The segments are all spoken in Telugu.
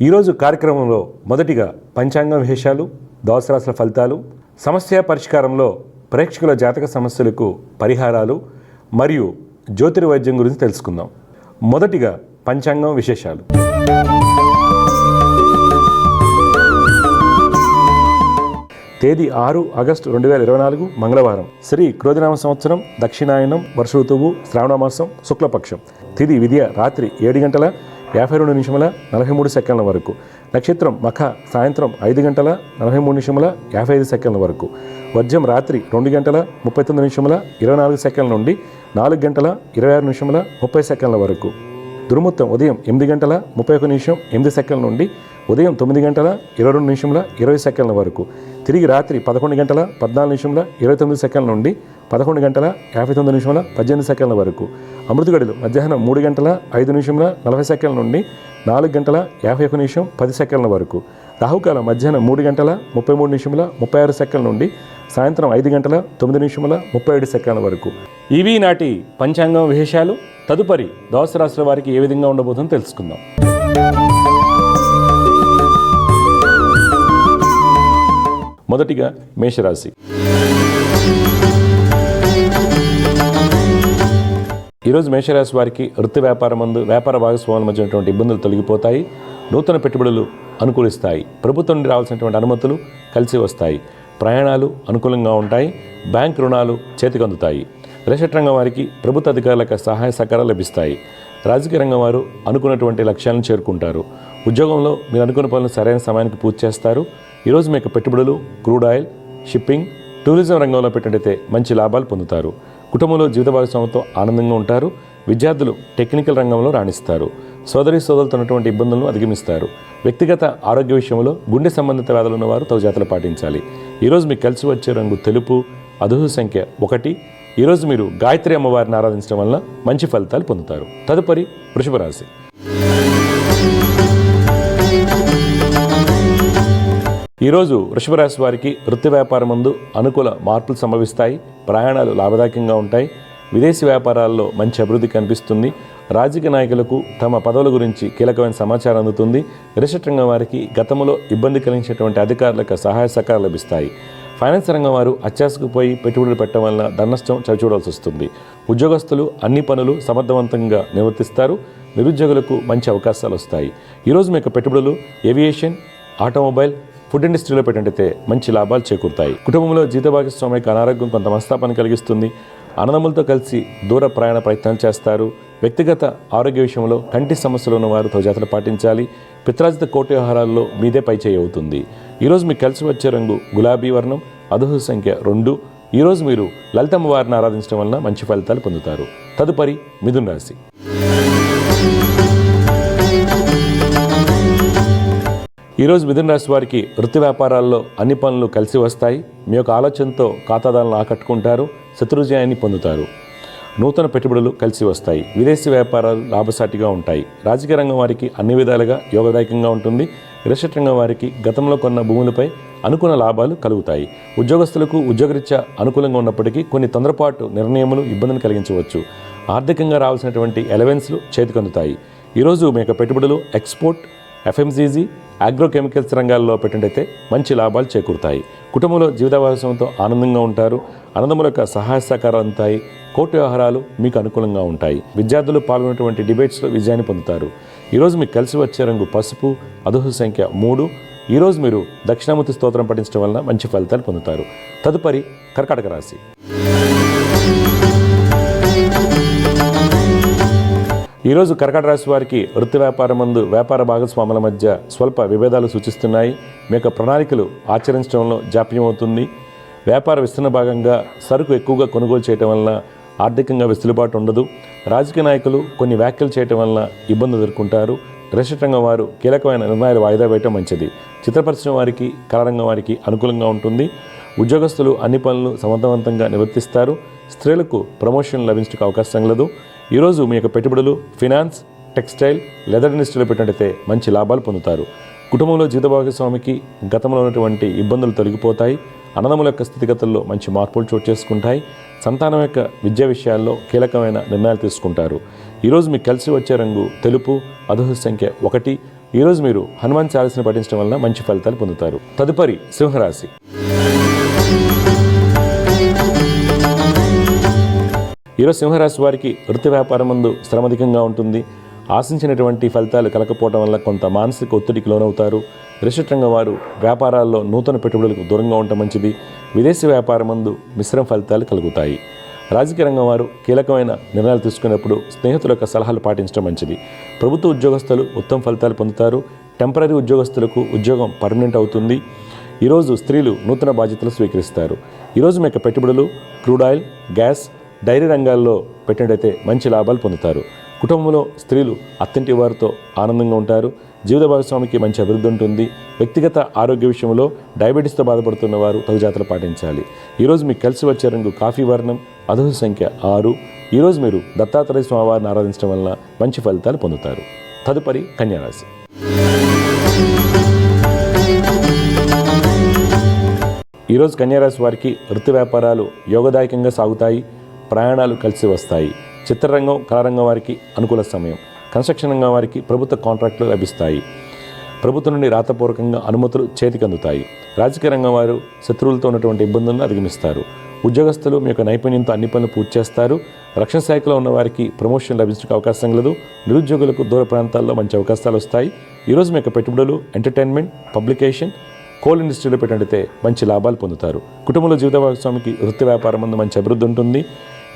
ఈరోజు కార్యక్రమంలో మొదటిగా పంచాంగం విశేషాలు, ద్వాదశ రాశుల ఫలితాలు, సమస్య పరిష్కారంలో ప్రేక్షకుల జాతక సమస్యలకు పరిహారాలు మరియు జ్యోతిర్వైద్యం గురించి తెలుసుకుందాం. మొదటిగా పంచాంగం విశేషాలు. తేదీ 6 ఆగస్టు 2024 మంగళవారం. శ్రీ క్రోధినామ సంవత్సరం, దక్షిణాయనం, వర్ష ఋతువు, శ్రావణమాసం, శుక్లపక్షం. తిథి విద్య రాత్రి 7:52:43 వరకు. నక్షత్రం మఖ సాయంత్రం 5:43:55 వరకు. వర్జం రాత్రి 2:39:24 నుండి 4:26:30 వరకు. దుర్ముహూర్తం ఉదయం 8:31:08 నుండి ఉదయం 9:22:20 వరకు. తిరిగి రాత్రి 11:14:29 నుండి 11:59:18 వరకు. అమృత గడిలు మధ్యాహ్నం 3:05:40 నుండి 4:51:10 వరకు. రాహుకాలం మధ్యాహ్నం 3:33:36 నుండి సాయంత్రం 5:09:37 వరకు. ఇవి నాటి పంచాంగం విశేషాలు. తదుపరి ద్వాదశ రాశుల వారికి ఏ విధంగా ఉండబోతుందో తెలుసుకుందాం. మొదటిగా మేషరాశి. ఈరోజు మేషరాశి వారికి వృత్తి వ్యాపారం మందు వ్యాపార భాగస్వాముల మధ్య ఉన్నటువంటి ఇబ్బందులు తొలగిపోతాయి. నూతన పెట్టుబడులు అనుకూలిస్తాయి. ప్రభుత్వం నుండి రావాల్సినటువంటి అనుమతులు కలిసి వస్తాయి. ప్రయాణాలు అనుకూలంగా ఉంటాయి. బ్యాంక్ రుణాలు చేతికి అందుతాయి. రేషన్ రంగం వారికి ప్రభుత్వ అధికారులకు సహాయ సహకారాలు లభిస్తాయి. రాజకీయ రంగం వారు అనుకున్నటువంటి లక్ష్యాలను చేరుకుంటారు. ఉద్యోగంలో మీరు అనుకున్న పనులు సరైన సమయానికి పూర్తి చేస్తారు. ఈరోజు మీకు పెట్టుబడులు, క్రూడ్ ఆయిల్, షిప్పింగ్, టూరిజం రంగంలో పెట్టినట్టయితే మంచి లాభాలు పొందుతారు. కుటుంబంలో జీవిత భాగస్వామితో ఆనందంగా ఉంటారు. విద్యార్థులు టెక్నికల్ రంగంలో రాణిస్తారు. సోదరులతో ఉన్నటువంటి ఇబ్బందులను అధిగమిస్తారు. వ్యక్తిగత ఆరోగ్య విషయంలో గుండె సంబంధిత వ్యాధులు ఉన్నవారు తగు జాగ్రత్తలు పాటించాలి. ఈరోజు మీకు కలిసి వచ్చే రంగు తెలుపు. అదృష్ట సంఖ్య 1. ఈరోజు మీరు గాయత్రి అమ్మవారిని ఆరాధించడం వల్ల మంచి ఫలితాలు పొందుతారు. తదుపరి వృషభ రాశి. ఈరోజు వృషభ రాశి వారికి వృత్తి వ్యాపారం మందు అనుకూల మార్పులు సంభవిస్తాయి. ప్రయాణాలు లాభదాయకంగా ఉంటాయి. విదేశీ వ్యాపారాల్లో మంచి అభివృద్ధి కనిపిస్తుంది. రాజకీయ నాయకులకు తమ పదవుల గురించి కీలకమైన సమాచారం అందుతుంది. రిసెట్ రంగం వారికి గతంలో ఇబ్బంది కలిగించేటువంటి అధికారులకు సహాయ సహకారాలు లభిస్తాయి. ఫైనాన్స్ రంగం వారు అత్యాశకు పోయి పెట్టుబడులు పెట్టడం వల్ల ధననష్టం చవిచూడాల్సి వస్తుంది. ఉద్యోగస్తులు అన్ని పనులు సమర్థవంతంగా నిర్వర్తిస్తారు. నిరుద్యోగులకు మంచి అవకాశాలు వస్తాయి. ఈరోజు మీకు పెట్టుబడులు ఏవియేషన్, ఆటోమొబైల్, ఫుడ్ ఇండస్ట్రీలో పెట్టినట్టయితే మంచి లాభాలు చేకూరుతాయి. కుటుంబంలో జీవిత భాగస్వామికి అనారోగ్యం కొంత మనస్తాపన కలిగిస్తుంది. అన్నదమ్ములతో కలిసి దూర ప్రయాణ ప్రయత్నాలు చేస్తారు. వ్యక్తిగత ఆరోగ్య విషయంలో కంటి సమస్యలు ఉన్నవారు తగు జాగ్రత్తలు పాటించాలి. పిత్రాజిత కోటి వ్యవహారాల్లో మీదే పైచేయి అవుతుంది. ఈరోజు మీకు కలిసి వచ్చే రంగు గులాబీ వర్ణం. అదృష్ట సంఖ్య 2. ఈరోజు మీరు లలితమ్మ వారిని ఆరాధించడం వలన మంచి ఫలితాలు పొందుతారు. తదుపరి మిథున రాశి. ఈరోజు మిథున రాశి వారికి వృత్తి వ్యాపారాల్లో అన్ని పనులు కలిసి వస్తాయి. మీ యొక్క ఆలోచనతో ఖాతాదారులను ఆకట్టుకుంటారు. శత్రుజయాన్ని పొందుతారు. నూతన పెట్టుబడులు కలిసి వస్తాయి. విదేశీ వ్యాపారాలు లాభసాటిగా ఉంటాయి. రాజకీయ రంగం వారికి అన్ని విధాలుగా యోగదాయకంగా ఉంటుంది. రిసెట్ రంగం వారికి గతంలో కొన్న భూములపై అనుకున్న లాభాలు కలుగుతాయి. ఉద్యోగస్తులకు ఉద్యోగరీత్యా అనుకూలంగా ఉన్నప్పటికీ కొన్ని తొందరపాటు నిర్ణయములు ఇబ్బందిని కలిగించవచ్చు. ఆర్థికంగా రావాల్సినటువంటి ఎలవెన్స్లు చేతికందుతాయి. ఈరోజు మీ యొక్క పెట్టుబడులు ఎక్స్పోర్ట్, ఎఫ్ఎంసీజీ, అగ్రోకెమికల్స్ రంగాల్లో పెట్టినట్టయితే మంచి లాభాలు చేకూరుతాయి. కుటుంబంలో జీవిత భాగస్వామితో ఆనందంగా ఉంటారు. అన్నదమ్ముల యొక్క సహాయ సహకారాలు అందుతాయి. కోర్టు వ్యవహారాలు మీకు అనుకూలంగా ఉంటాయి. విద్యార్థులు పాల్గొనేటువంటి డిబేట్స్లో విజయాన్ని పొందుతారు. ఈరోజు మీకు కలిసి వచ్చే రంగు పసుపు. అదృష్ట సంఖ్య 3. ఈరోజు మీరు దక్షిణామూర్తి స్తోత్రం పఠించడం వలన మంచి ఫలితాలు పొందుతారు. తదుపరి కర్కాటక రాశి. ఈరోజు కర్కాటక రాశి వారికి వృత్తి వ్యాపారం మందు వ్యాపార భాగస్వాముల మధ్య స్వల్ప విభేదాలు సూచిస్తున్నాయి. మీ యొక్క ప్రణాళికలు ఆచరించడంలో జాప్యం అవుతుంది. వ్యాపార విస్తరణ భాగంగా సరుకు ఎక్కువగా కొనుగోలు చేయడం వలన ఆర్థికంగా వెసులుబాటు ఉండదు. రాజకీయ నాయకులు కొన్ని వ్యాఖ్యలు చేయడం వలన ఇబ్బంది ఎదుర్కొంటారు. రిసెట్ రంగం వారు కీలకమైన నిర్ణయాలు వాయిదా వేయటం మంచిది. చిత్ర పరిశ్రమ వారికి, కళారంగం వారికి అనుకూలంగా ఉంటుంది. ఉద్యోగస్తులు అన్ని పనులు సమర్థవంతంగా నిర్వర్తిస్తారు. స్త్రీలకు ప్రమోషన్ లభించడానికి అవకాశం లేదు. ఈరోజు మీ యొక్క పెట్టుబడులు ఫినాన్స్, టెక్స్టైల్, లెదర్ ఇండస్ట్రీలో పెట్టినట్టయితే మంచి లాభాలు పొందుతారు. కుటుంబంలో జీవిత భాగస్వామికి గతంలో ఉన్నటువంటి ఇబ్బందులు తొలగిపోతాయి. అన్నదమ్ముల యొక్క స్థితిగతుల్లో మంచి మార్పులు చోటు చేసుకుంటాయి. సంతానం యొక్క విద్యా విషయాల్లో కీలకమైన నిర్ణయాలు తీసుకుంటారు. ఈరోజు మీకు కలిసి వచ్చే రంగు తెలుపు. అదృష్ట సంఖ్య 1. ఈరోజు మీరు హనుమాన్ చాలీసాను పఠించడం వలన మంచి ఫలితాలు పొందుతారు. తదుపరి సింహరాశి. ఈరోజు సింహరాశి వారికి వృత్తి వ్యాపారం ముందు శ్రమ అధికంగా ఉంటుంది. ఆశించినటువంటి ఫలితాలు కలకపోవడం వల్ల కొంత మానసిక ఒత్తిడికి లోనవుతారు. రిజిస్టర్ రంగం వారు వ్యాపారాల్లో నూతన పెట్టుబడులకు దూరంగా ఉండటం మంచిది. విదేశీ వ్యాపారం ముందు మిశ్రమ ఫలితాలు కలుగుతాయి. రాజకీయ రంగం వారు కీలకమైన నిర్ణయాలు తీసుకునేప్పుడు స్నేహితుల యొక్క సలహాలు పాటించడం మంచిది. ప్రభుత్వ ఉద్యోగస్తులు ఉత్తమ ఫలితాలు పొందుతారు. టెంపరీ ఉద్యోగస్తులకు ఉద్యోగం పర్మనెంట్ అవుతుంది. ఈరోజు స్త్రీలు నూతన బాధ్యతలు స్వీకరిస్తారు. ఈరోజు మీ యొక్క పెట్టుబడులు క్రూడ్ ఆయిల్, గ్యాస్, డైరీ రంగాల్లో పెట్టినట్టయితే మంచి లాభాలు పొందుతారు. కుటుంబంలో స్త్రీలు అత్తింటి వారితో ఆనందంగా ఉంటారు. జీవిత భాగస్వామికి మంచి అభివృద్ధి ఉంటుంది. వ్యక్తిగత ఆరోగ్య విషయంలో డయాబెటీస్తో బాధపడుతున్న వారు తగు జాగ్రత్తలు పాటించాలి. ఈరోజు మీకు కలిసి వచ్చే రంగు కాఫీ వర్ణం, అదృష్ట సంఖ్య 6. ఈరోజు మీరు దత్తాత్రేయ స్వామివారిని ఆరాధించడం వలన మంచి ఫలితాలు పొందుతారు. తదుపరి కన్యారాశి. ఈరోజు కన్యారాశి వారికి వృత్తి వ్యాపారాలు యోగదాయకంగా సాగుతాయి. ప్రయాణాలు కలిసి వస్తాయి. చిత్రరంగం, కళారంగం వారికి అనుకూల సమయం. కన్స్ట్రక్షన్ రంగం వారికి ప్రభుత్వ కాంట్రాక్టులు లభిస్తాయి. ప్రభుత్వం నుండి రాతపూర్వకంగా అనుమతులు చేతికి అందుతాయి. రాజకీయ రంగం వారు శత్రువులతో ఉన్నటువంటి ఇబ్బందులను అధిగమిస్తారు. ఉద్యోగస్తులు మీ యొక్క నైపుణ్యంతో అన్ని పనులు పూర్తి చేస్తారు. రక్షణ శాఖలో ఉన్న వారికి ప్రమోషన్ లభించడానికి అవకాశం కలదు. నిరుద్యోగులకు దూర ప్రాంతాల్లో మంచి అవకాశాలు వస్తాయి. ఈరోజు మీ యొక్క పెట్టుబడులు ఎంటర్టైన్మెంట్, పబ్లికేషన్, కోల్ ఇండస్ట్రీలో పెట్టినట్టయితే మంచి లాభాలు పొందుతారు. కుటుంబంలో జీవిత భాగస్వామికి వృత్తి వ్యాపారం ముందు మంచి అభివృద్ధి ఉంటుంది.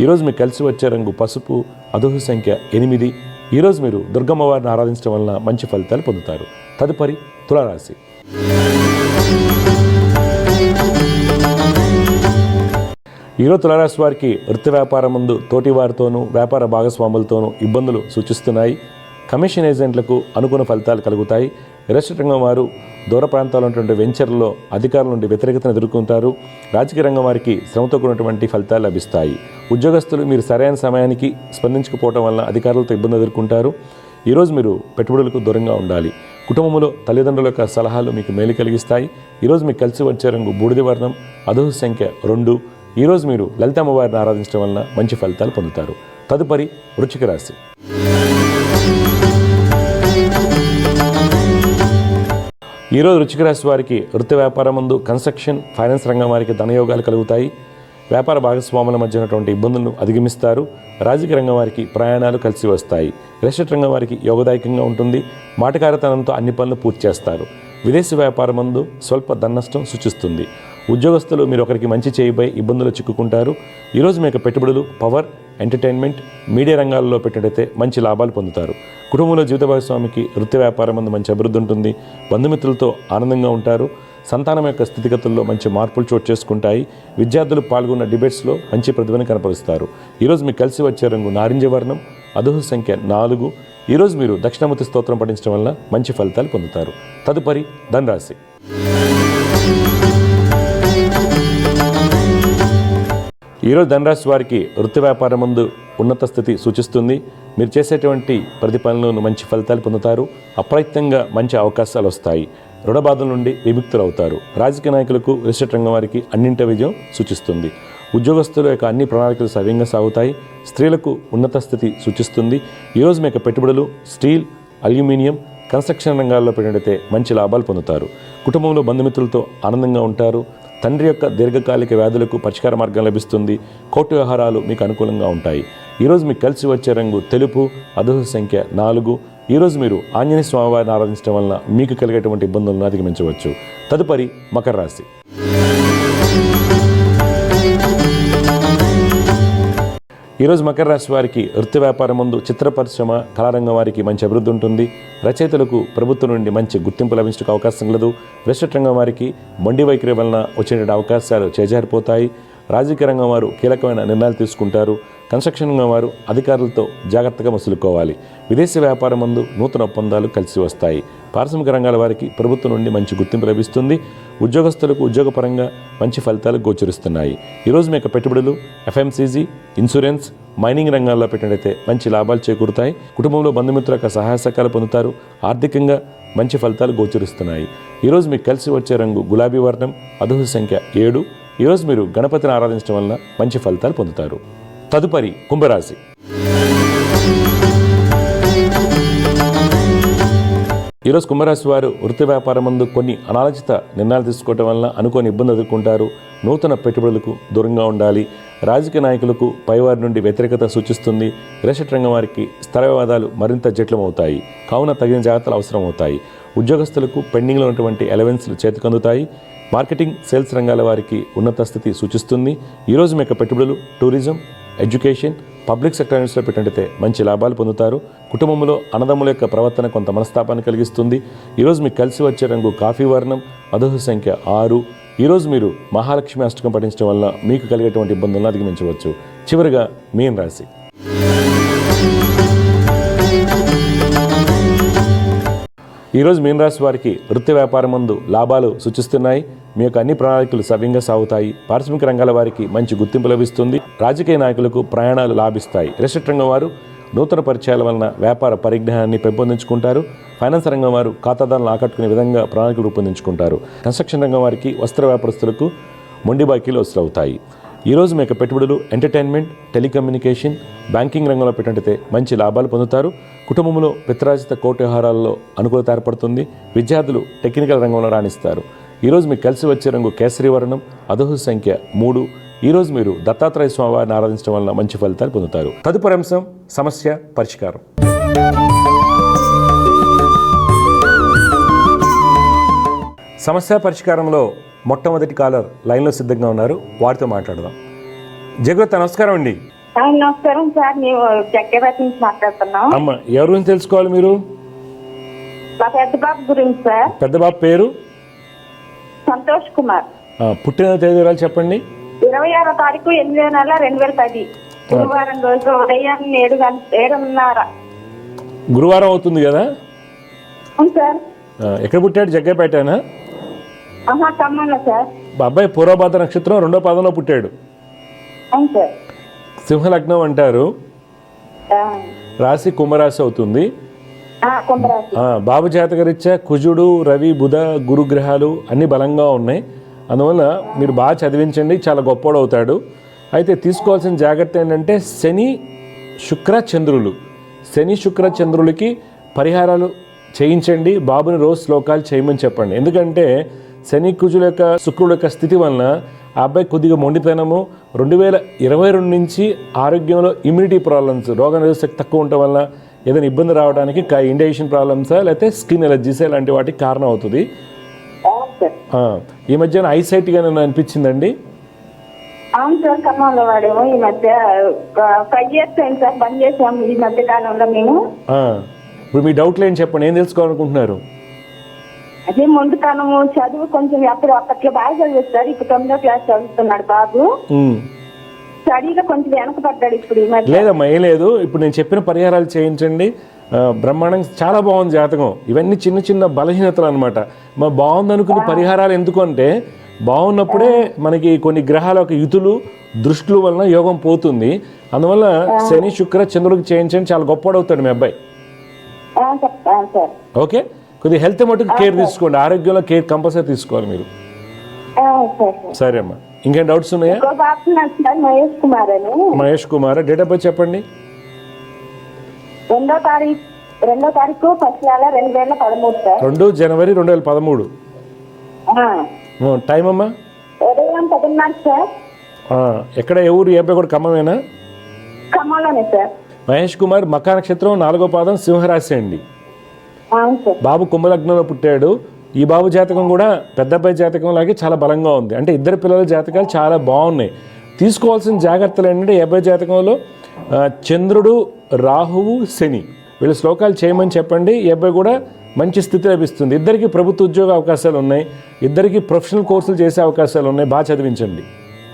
ఈరోజు మీకు కలిసి వచ్చే రంగు పసుపు, అదృష్ట సంఖ్య 8. ఈరోజు మీరు దుర్గమ్మ వారిని ఆరాధించడం వలన మంచి ఫలితాలు పొందుతారు. తదుపరి తులారాశి. ఈరోజు తులారాశి వారికి వృత్తి వ్యాపారం ముందు తోటి వారితోనూ వ్యాపార భాగస్వాములతోనూ ఇబ్బందులు సూచిస్తున్నాయి. కమిషన్ ఏజెంట్లకు అనుకున్న ఫలితాలు కలుగుతాయి. రిజిస్టర్ రంగం వారు దూర ప్రాంతాల్లో ఉన్నటువంటి వెంచర్లలో అధికారుల నుండి వ్యతిరేకతను ఎదుర్కొంటారు. రాజకీయ రంగం వారికి శ్రమతో కూడినటువంటి ఫలితాలు లభిస్తాయి. ఉద్యోగస్తులు మీరు సరైన సమయానికి స్పందించకపోవడం వల్ల అధికారులతో ఇబ్బంది ఎదుర్కొంటారు. ఈరోజు మీరు పెట్టుబడులకు దూరంగా ఉండాలి. కుటుంబంలో తల్లిదండ్రుల యొక్క సలహాలు మీకు మేలు కలిగిస్తాయి. ఈరోజు మీకు కలిసి వచ్చే రంగు బూడిద వర్ణం, అదృష్ట సంఖ్య 2. ఈరోజు మీరు లలితమ్మ వారిని ఆరాధించడం వలన మంచి ఫలితాలు పొందుతారు. తదుపరి వృశ్చిక రాశి. ఈరోజు వృశ్చిక రాశి వారికి వృత్తి వ్యాపారం ముందు కన్స్ట్రక్షన్, ఫైనాన్స్ రంగం వారికి ధనయోగాలు కలుగుతాయి. వ్యాపార భాగస్వాముల మధ్య ఉన్నటువంటి ఇబ్బందులను అధిగమిస్తారు. రాజకీయ రంగం వారికి ప్రయాణాలు కలిసి వస్తాయి. రిజిస్టర్ రంగం వారికి యోగదాయకంగా ఉంటుంది. మాటకారితనంతో అన్ని పనులు పూర్తి చేస్తారు. విదేశీ వ్యాపారం ముందు స్వల్ప ధననష్టం సూచిస్తుంది. ఉద్యోగస్తులు మీరు ఒకరికి మంచి చేయబోయి ఇబ్బందులు చిక్కుకుంటారు. ఈరోజు మీ యొక్క పెట్టుబడులు పవర్, ఎంటర్టైన్మెంట్, మీడియా రంగాల్లో పెట్టినట్టయితే మంచి లాభాలు పొందుతారు. కుటుంబంలో జీవిత భాగస్వామికి వృత్తి వ్యాపారం ముందు మంచి అభివృద్ధి ఉంటుంది. బంధుమిత్రులతో ఆనందంగా ఉంటారు. సంతానం యొక్క స్థితిగతుల్లో మంచి మార్పులు చోటు చేసుకుంటాయి. విద్యార్థులు పాల్గొన్న డిబేట్స్లో మంచి ప్రతిభను కనపరుస్తారు. ఈరోజు మీకు కలిసి వచ్చే రంగు నారింజ వర్ణం, అదృష్ట సంఖ్య 4. ఈరోజు మీరు దక్షిణామూర్తి స్తోత్రం పఠించడం వల్ల మంచి ఫలితాలు పొందుతారు. తదుపరి ధనురాశి. ఈరోజు ధనురాశి వారికి వృత్తి వ్యాపారం ముందు ఉన్నత స్థితి సూచిస్తుంది. మీరు చేసేటువంటి ప్రతి పనులను మంచి ఫలితాలు పొందుతారు. అప్రయత్నంగా మంచి అవకాశాలు వస్తాయి. రుణ బాధల నుండి విముక్తులు అవుతారు. రాజకీయ నాయకులకు, రిజిస్టర్ రంగం వారికి అన్నింటి విజయం సూచిస్తుంది. ఉద్యోగస్తుల యొక్క అన్ని ప్రణాళికలు సవ్యంగా సాగుతాయి. స్త్రీలకు ఉన్నత స్థితి సూచిస్తుంది. ఈరోజు మీ యొక్క పెట్టుబడులు స్టీల్, అల్యూమినియం, కన్స్ట్రక్షన్ రంగాల్లో పెట్టినట్టయితే మంచి లాభాలు పొందుతారు. కుటుంబంలో బంధుమిత్రులతో ఆనందంగా ఉంటారు. తండ్రి యొక్క దీర్ఘకాలిక వ్యాధులకు పరిష్కార మార్గం లభిస్తుంది. కోర్టు వ్యవహారాలు మీకు అనుకూలంగా ఉంటాయి. ఈరోజు మీకు కలిసి వచ్చే రంగు తెలుపు, అదృష్ట సంఖ్య 4. ఈరోజు మీరు ఆంజనేయ స్వామివారిని ఆరాధించడం వలన మీకు కలిగేటువంటి ఇబ్బందులను అధిగమించవచ్చు. తదుపరి మకర రాశి. ఈరోజు మకర రాశి వారికి వృత్తి వ్యాపారం ముందు చిత్ర పరిశ్రమ, కళారంగం వారికి మంచి అభివృద్ధి ఉంటుంది. రచయితలకు ప్రభుత్వం నుండి మంచి గుర్తింపు లభించడానికి అవకాశం కలదు. రిజిస్టర్ రంగం వారికి మొండి వైఖరి వలన వచ్చే అవకాశాలు చేజారిపోతాయి. రాజకీయ రంగం వారు కీలకమైన నిర్ణయాలు తీసుకుంటారు. కన్స్ట్రక్షన్ రంగం వారు అధికారులతో జాగ్రత్తగా మసులుకోవాలి. విదేశీ వ్యాపారం ముందు నూతన ఒప్పందాలు కలిసి వస్తాయి. పారిశ్రామిక రంగాల వారికి ప్రభుత్వం నుండి మంచి గుర్తింపు లభిస్తుంది. ఉద్యోగస్తులకు ఉద్యోగపరంగా మంచి ఫలితాలు గోచరిస్తున్నాయి. ఈరోజు మీ యొక్క పెట్టుబడులు ఎఫ్ఎంసీజీ, ఇన్సూరెన్స్, మైనింగ్ రంగాల్లో పెట్టినట్టయితే మంచి లాభాలు చేకూరుతాయి. కుటుంబంలో బంధుమిత్రుల యొక్క సహాయ సహకారాలు పొందుతారు. ఆర్థికంగా మంచి ఫలితాలు గోచరిస్తున్నాయి. ఈరోజు మీకు కలిసి వచ్చే రంగు గులాబీ వర్ణం, అదృష్ట సంఖ్య 7. ఈరోజు మీరు గణపతిని ఆరాధించడం వలన మంచి ఫలితాలు పొందుతారు. తదుపరి కుంభరాశి. ఈరోజు కుంభరాశి వారు వృత్తి వ్యాపారం ముందు కొన్ని అనాలోచిత నిర్ణయాలు తీసుకోవడం వల్ల అనుకోని ఇబ్బంది ఎదుర్కొంటారు. నూతన పెట్టుబడులకు దూరంగా ఉండాలి. రాజకీయ నాయకులకు పైవారి నుండి వ్యతిరేకత సూచిస్తుంది. రియల్ ఎస్టేట్ రంగం వారికి స్థల వివాదాలు మరింత జటిలమవుతాయి. కావున తగిన జాగ్రత్తలు అవసరం అవుతాయి. ఉద్యోగస్తులకు పెండింగ్లో ఉన్నటువంటి అలవెన్స్లు చేతికందుతాయి. మార్కెటింగ్, సేల్స్ రంగాల వారికి ఉన్నత స్థితి సూచిస్తుంది. ఈరోజు మీ యొక్క పెట్టుబడులు టూరిజం, ఎడ్యుకేషన్, పబ్లిక్ సెక్టర్ యూనిట్స్లో పెట్టినట్టయితే మంచి లాభాలు పొందుతారు. కుటుంబంలో అన్నదమ్ముల యొక్క ప్రవర్తన కొంత మనస్తాపాన్ని కలిగిస్తుంది. ఈరోజు మీకు కలిసి వచ్చే రంగు కాఫీ వర్ణం, అదృష్ట సంఖ్య 6. ఈరోజు మీరు మహాలక్ష్మి అష్టకం పఠించడం వల్ల మీకు కలిగేటువంటి ఇబ్బందులను అధిగమించవచ్చు. చివరిగా మీన రాశి. ఈరోజు మీన రాశి వారికి వృత్తి వ్యాపారం ముందు లాభాలు సూచిస్తున్నాయి. మీ యొక్క అన్ని ప్రణాళికలు సవ్యంగా సాగుతాయి. పారిశ్రామిక రంగాల వారికి మంచి గుర్తింపు లభిస్తుంది. రాజకీయ నాయకులకు ప్రయాణాలు లాభిస్తాయి. రియల్ ఎస్టేట్ రంగం వారు నూతన పరిచయాల వలన వ్యాపార పరిజ్ఞానాన్ని పెంపొందించుకుంటారు. ఫైనాన్స్ రంగం వారు ఖాతాదారులను ఆకట్టుకునే విధంగా ప్రణాళికలు రూపొందించుకుంటారు. కన్స్ట్రక్షన్ రంగం వారికి వస్త్ర వ్యాపారస్తులకు మొండి బాకీలు వసూలవుతాయి. ఈరోజు మీ యొక్క పెట్టుబడులు ఎంటర్టైన్మెంట్, టెలికమ్యూనికేషన్, బ్యాంకింగ్ రంగంలో పెట్టినట్టయితే మంచి లాభాలు పొందుతారు. కుటుంబంలో పిత్రార్జిత కోర్టు వ్యవహారాల్లో అనుకూలత ఏర్పడుతుంది. విద్యార్థులు టెక్నికల్ రంగంలో రాణిస్తారు. ఈరోజు మీకు కలిసి వచ్చే రంగు కేసరి వర్ణం, అదృష్ట సంఖ్య 3. ఈరోజు మీరు దత్తాత్రేయ స్వామివారిని ఆరాధించడం వల్ల మంచి ఫలితాలు పొందుతారు. తదుపరి అంశం సమస్య పరిష్కారం. సమస్య పరిష్కారంలో మొట్టమొదటి కాలర్ లైన్లో సిద్ధంగా ఉన్నారు. వారితో మాట్లాడదాం. జగత్ నమస్కారం అండి. నమస్కారం సార్, మేము చక్రవర్తి నుంచి మాట్లాడుతున్నాం. అమ్మ, ఎవరి గురించి తెలుసుకోవాలి మీరు? మా పెద్ద బాబు గురించి సార్. పెద్ద బాబు పేరు? సంతోష్ కుమార్. పుట్టిన తేదీ చెప్పండి. 26వ తారీఖు 8వ నెల 2010 గురువారం రోజు ఉదయం 7:30. గురువారం అవుతుంది కదా? అవును సార్. ఎక్కడ పుట్టాడు? జగ్గపేటనా? ఖమ్మంలో సార్. అబ్బాయి పూర్వభాద్ర నక్షత్రం 2వ పాదంలో పుట్టాడు. అవును సార్. సింహ లగ్నం అంటారు. రాశి కుంభరాశి అవుతుంది. బాబు జాతకరీత్యా కుజుడు, రవి, బుధ, గురుగ్రహాలు అన్ని బలంగా ఉన్నాయి. అందువల్ల మీరు బాగా చదివించండి, చాలా గొప్పోడు అవుతాడు. అయితే తీసుకోవాల్సిన జాగ్రత్త ఏంటంటే శని, శుక్ర, చంద్రులు. శని, శుక్ర, చంద్రులకి పరిహారాలు చేయించండి. బాబుని రోజు శ్లోకాలు చేయమని చెప్పండి. ఎందుకంటే శని, కుజుల యొక్క, శుక్రుల యొక్క స్థితి వలన ఆ అబ్బాయి కొద్దిగా మొండితనము, 2022 నుంచి ఆరోగ్యంలో ఇమ్యూనిటీ ప్రాబ్లమ్స్, రోగనిరోధక శక్తి తక్కువ ఉండటం వల్ల ఏదైనా ఇబ్బంది రావడానికి ఇండైజెషన్ ప్రాబ్లమ్సా లేకపోతే స్కిన్ ఎలర్జీస్ ఇలాంటి వాటికి కారణం అవుతుంది. ఈ మధ్యన ఐసైట్గా నన్ను అనిపించిందండి. అవును సార్, ఖమ్మంలో వాడేమో ఈ మధ్య 5 years అయింది సార్, బంద్ చేసాము ఈ మధ్య కాలంలో మేము. ఇప్పుడు మీ డౌట్లు ఏంటి చెప్పండి, ఏం తెలుసుకోవాలనుకుంటున్నారు? అదే మొండుతనము, చదువు కొంచెం అప్పట్లో బాగా చదివిస్తారు. ఇప్పుడు 9వ క్లాస్ చదువుతున్నాడు బాబు. స్టడీలో కొంచెం వెనకపడ్డాడు ఇప్పుడు ఈ మధ్య. లేదమ్మా, ఏం లేదు. ఇప్పుడు నేను చెప్పిన పరిహారాలు చేయించండి. బ్రహ్మాండంగా చాలా బాగుంది జాతకం. ఇవన్నీ చిన్న చిన్న బలహీనతలు అనమాట. మా బాగుంది అనుకున్న పరిహారాలు ఎందుకు అంటే, బాగున్నప్పుడే మనకి కొన్ని గ్రహాల యొక్క యుతులు, దృష్టిల వలన యోగం పోతుంది. అందువల్ల శని, శుక్ర, చంద్రుడికి చేయించండి, చాలా గొప్పడవుతాడు మీ అబ్బాయి. ఓకే, కొద్దిగా హెల్త్ మటుకు కేర్ తీసుకోండి. ఆరోగ్యంలో కేర్ కంపల్సరీ తీసుకోవాలి మీరు. సరే అమ్మా, ఇంకేం డౌట్స్ ఉన్నాయా? Mahesh Kumar. Date of birth చెప్పండి. 2వ తారీఖు 1st నెల 2013 సార్. 2 జనవరి 2013. టైం అమ్మా? ఉదయం 10:30 సార్. ఎక్కడ, ఏ ఊరు? ఏ అబ్బాయి కూడా ఖమ్మమేనా? ఖమ్మంలోనే సార్. మహేష్ కుమార్, మకా నక్షత్రం 4వ పాదం, సింహరాశి అండి. బాబు కుంభలగ్నంలో పుట్టాడు. ఈ బాబు జాతకం కూడా పెద్ద అబ్బాయి జాతకం లాగే చాలా బలంగా ఉంది. అంటే ఇద్దరు పిల్లల జాతకాలు చాలా బాగున్నాయి. తీసుకోవాల్సిన జాగ్రత్తలు ఏంటంటే, ఈ అబ్బాయి జాతకంలో చంద్రుడు, రాహువు, శని, వీళ్ళు శ్లోకాలు చేయమని చెప్పండి. ఈ అబ్బాయి కూడా మంచి స్థితి లభిస్తుంది. ఇద్దరికి ప్రభుత్వ ఉద్యోగ అవకాశాలు ఉన్నాయి. ఇద్దరికి ప్రొఫెషనల్ కోర్సులు చేసే అవకాశాలు ఉన్నాయి. బాగా చదివించండి.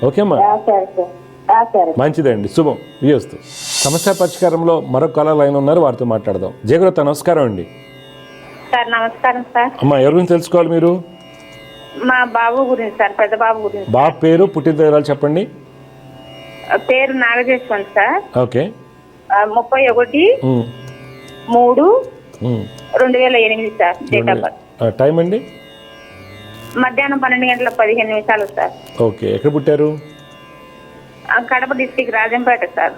ఓకేమ్మా? మంచిదండి, శుభం. వియోస్తు. సమస్య పరిష్కారంలో మరొక కాలర్ లైన్ ఉన్నారు, వారితో మాట్లాడదాం. జయగ్రత నమస్కారం అండి. సార్ నమస్కారం సార్. అమ్మా, ఎవరి గురించి తెలుసుకోవాలి మీరు? మా బాబు గురించి సార్, పెద్ద బాబు గురించి. బాబు పేరు, పుట్టిన తేదీ చెప్పండి. పేరు Nagajeshwari sir. Okay. 31/3/2008 sir. Date of birth. Time అండి? మధ్యాహ్నం 12:15 సార్. ఓకే. ఎక్కడ పుట్టారు? Kadapa district, Rajampet sir.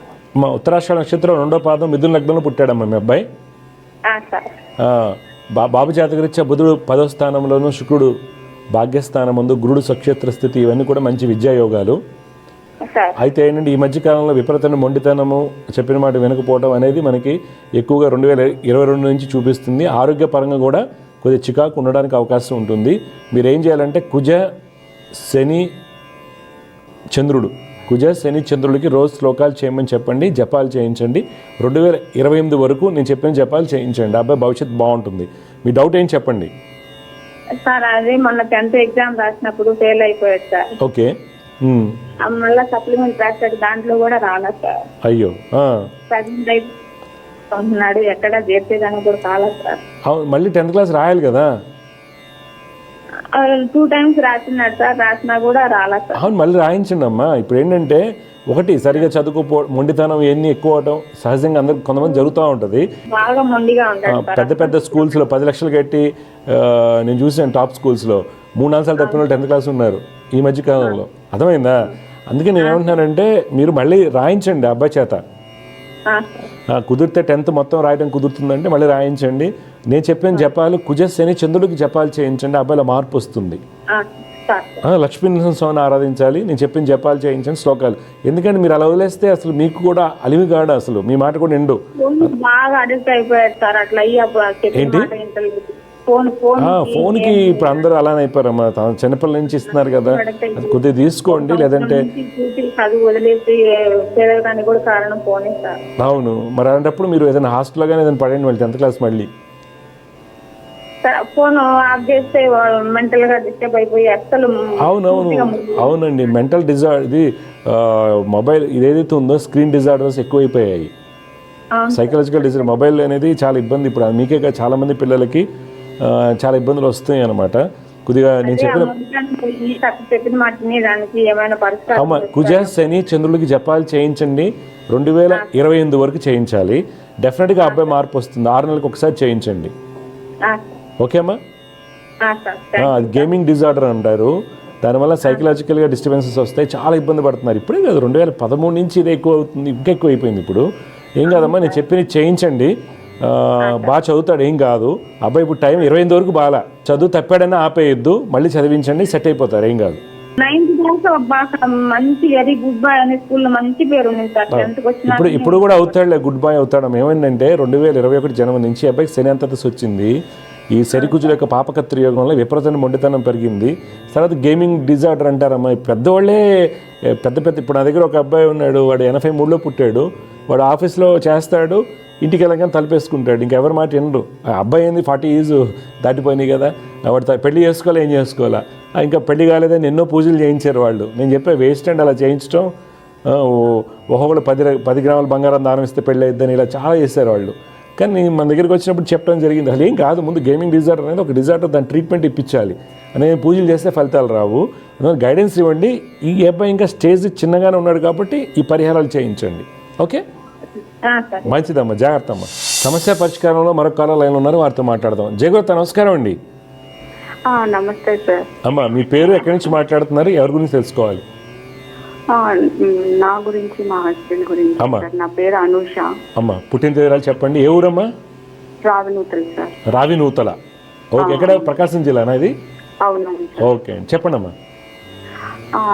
ఉత్తరాషాఢ నక్షత్రం 2వ పాదం, మిథున లగ్నంలో పుట్టాడమ్మా మీ అబ్బాయి. సార్. బాబు జాతకరీత్యా బుధుడు 10వ స్థానంలోనూ, శుక్రుడు భాగ్యస్థానమందు, గురుడు స్వక్షేత్ర స్థితి, ఇవన్నీ కూడా మంచి విద్యాయోగాలు. సార్ అయితే ఏంటంటే ఈ మధ్యకాలంలో విపరీతమైన మొండితనము, చెప్పిన మాట వినకపోవడం అనేది మనకి ఎక్కువగా 2022 నుంచి చూపిస్తుంది. ఆరోగ్యపరంగా కూడా కొద్దిగా చికాకు ఉండడానికి అవకాశం ఉంటుంది. మీరు ఏం చేయాలంటే కుజ శని చంద్రుడికి రోజు శ్లోకాలు చేయమని చెప్పండి, జపాలు చేయించండి. 2028 వరకు నేను చెప్పిన జపాలు చేయించండి. అబ్బాయి భవిష్యత్తు బాగుంటుంది. మీ డౌట్ ఏం చెప్పండి. సార్ అదే మొన్న 10th ఎగ్జామ్ రాసినప్పుడు ఫెయిల్ అయిపోయాడు సార్. ఓకే. మళ్ళీ సప్లిమెంట్ రాశాడు, దాంట్లో కూడా రాలేదు సార్. అయ్యో. ప్రెగ్నెంట్ అయిపోతున్నాడు, ఎక్కడ చేర్చేదానికి కూడా కాలేదు సార్. అవును, మళ్ళీ 10th క్లాస్ రాయాలి కదా. 2 times రాసినాడు సార్, రాసినా కూడా రాలేదు సార్. అవును, మళ్ళీ రాయించండి అమ్మా. ఇప్పుడు ఏంటంటే ఒకటి సరిగా చదువుకోపో, మొండితనం ఇవన్నీ ఎక్కువ అవడం సహజంగా అందరికి కొంతమంది జరుగుతూ ఉంటుంది. బాగా మొండిగా ఉంటాడు సార్. పెద్ద పెద్ద స్కూల్స్లో 10 లక్షలు కట్టి నేను చూసాను టాప్ స్కూల్స్లో 3-4 సార్లు తప్పిన వాళ్ళు 10th క్లాస్ ఉన్నారు ఈ మధ్య కాలంలో. అర్థమైందా? అందుకే నేను ఏమంటున్నానంటే మీరు మళ్ళీ రాయించండి అబ్బాయి చేత. కుదిరితే 10th మొత్తం రాయడం కుదురుతుందంటే మళ్ళీ రాయించండి. నేను చెప్పిన జపాలు కుజ శని చంద్రుడికి జపాలు చేయించండి, అబ్బాయిలో మార్పు వస్తుంది. లక్ష్మీనరసింహ స్వామిని ఆరాధించాలి. నేను చెప్పిన జపాలు చేయించండి, శ్లోకాలు. ఎందుకంటే మీరు అలా వదిలేస్తే అసలు మీకు కూడా అలివిగాడు, అసలు మీ మాట కూడా ఎండు. బాగా అడిక్ట్ అయిపోయాడు సార్. అట్లా ఏంటి ఫోన్కి ఇప్పుడు అందరూ అలానే అయిపోయారమ్మా. చిన్నపిల్లల నుంచి ఇస్తున్నారు కదా, అది కొద్దిగా తీసుకోండి. లేదంటే అవును, మరి అలాంటప్పుడు మీరు ఏదైనా హాస్టల్లో కానీ ఏదైనా పడండి వాళ్ళు 10th క్లాస్ మళ్ళీ. ఫోన్ ఆఫ్ చేస్తే మెంటల్ గా డిస్టర్బ్ అయిపోయి అసలు. అవునండి, మెంటల్ ఇది మొబైల్ ఇదేదైతే ఉందో స్క్రీన్ డిజార్డర్స్ ఎక్కువైపోయాయి. సైకలాజికల్ డిజార్డర్ మొబైల్ అనేది చాలా ఇబ్బంది. ఇప్పుడు మీకే చాలా మంది పిల్లలకి చాలా ఇబ్బందులు వస్తాయి అన్నమాట. కొద్దిగా నేను చెప్పిన మాటని దానికి ఏమైనా పరిస్థితి. కుజ శని చంద్రుడికి జపాలు చేయించండి. 2028 వరకు చేయించాలి. డెఫినెట్గా అబ్బాయి మార్పు వస్తుంది. 6 నెలలకు ఒకసారి చేయించండి. ఓకే అమ్మా. అది గేమింగ్ డిజార్డర్ అంటారు. దానివల్ల సైకలాజికల్గా డిస్టర్బెన్సెస్ వస్తాయి. చాలా ఇబ్బంది పడుతున్నారు. ఇప్పుడే కాదు, 2013 నుంచి ఇదే ఎక్కువ అవుతుంది, ఇంకా ఎక్కువ అయిపోయింది. ఇప్పుడు ఏం కాదమ్మా, నేను చెప్పి చదివించండి. బాగా చదువుతాడు, ఏం కాదు. అబ్బాయి ఇప్పుడు టైం 28 వరకు బాగా చదువు, తప్పాడైనా ఆపేయొద్దు, మళ్ళీ చదివించండి, సెట్ అయిపోతారు, ఏం కాదు. 9th మంచి వెరీ గుడ్ బాయ్ అనే స్కూల్లో మంచి పేరు ఉంది సార్. 10th ఇప్పుడు కూడా అవుతాడులే, గుడ్ బాయ్ అవుతాడు. ఏమైందంటే 2021 జనవరి నుంచి అబ్బాయికి శని అంతర్దశ వచ్చింది. ఈ శనికుజుల యొక్క పాపకత్రి యోగంలో విపరీతమైన మొండితనం పెరిగింది. తర్వాత గేమింగ్ డిజార్డర్ అంటారమ్మా. పెద్దవాళ్ళే పెద్ద ఇప్పుడు నా దగ్గర ఒక అబ్బాయి ఉన్నాడు, వాడు 83లో పుట్టాడు. వాడు ఆఫీస్లో చేస్తాడు, ఇంటికి వెళ్ళగానే తలపేసుకుంటాడు, ఇంకెవరి మాట వినరు. అబ్బాయి ఏంది 40 years దాటిపోయినాయి కదా, వాడు పెళ్లి చేసుకోవాలా, ఏం చేసుకోవాలా, ఇంకా పెళ్లి కాలేదని ఎన్నో పూజలు చేయించారు వాళ్ళు. నేను చెప్పే వేస్ట్ అండ్ అలా చేయించడం. ఒక్కొక్కరు 10 గ్రాముల బంగారం దానం ఇస్తే పెళ్ళి అయిద్దని ఇలా చాలా చేశారు వాళ్ళు. కానీ మన దగ్గరికి వచ్చినప్పుడు చెప్పడం జరిగింది, అసలు ఏం కాదు, ముందు గేమింగ్ డిజార్డర్ అనేది ఒక డిజార్డర్, దాని ట్రీట్మెంట్ ఇప్పించాలి. అనేది పూజలు చేస్తే ఫలితాలు రావు. అందువల్ల గైడెన్స్ ఇవ్వండి. ఈ అబ్బాయి ఇంకా స్టేజ్ చిన్నగానే ఉన్నాడు కాబట్టి ఈ పరిహారాలు చేయించండి. ఓకే, మంచిదమ్మా, జాగ్రత్త అమ్మా. సమస్య పరిష్కారంలో మరొక కాలం లైన్లో ఉన్నారు, వారితో మాట్లాడదాం. జయగోత, నమస్కారం అండి. నమస్తే సార్. అమ్మా, మీ పేరు, ఎక్కడి నుంచి మాట్లాడుతున్నారు, ఎవరి గురించి తెలుసుకోవాలి? నా గురించి, మా హస్బెండ్ గురించి. అమ్మా, నా పేరు అనూష. అమ్మా, పుట్టిన తేదీలు చెప్పండి. ఏ ఊరమ్మా? రావినూతల సార్. రావినూతల, ఓకే. ఎక్కడ? ప్రకాశం జిల్లానా ఇది? అవునండి. ఓకే, చెప్పండి అమ్మా.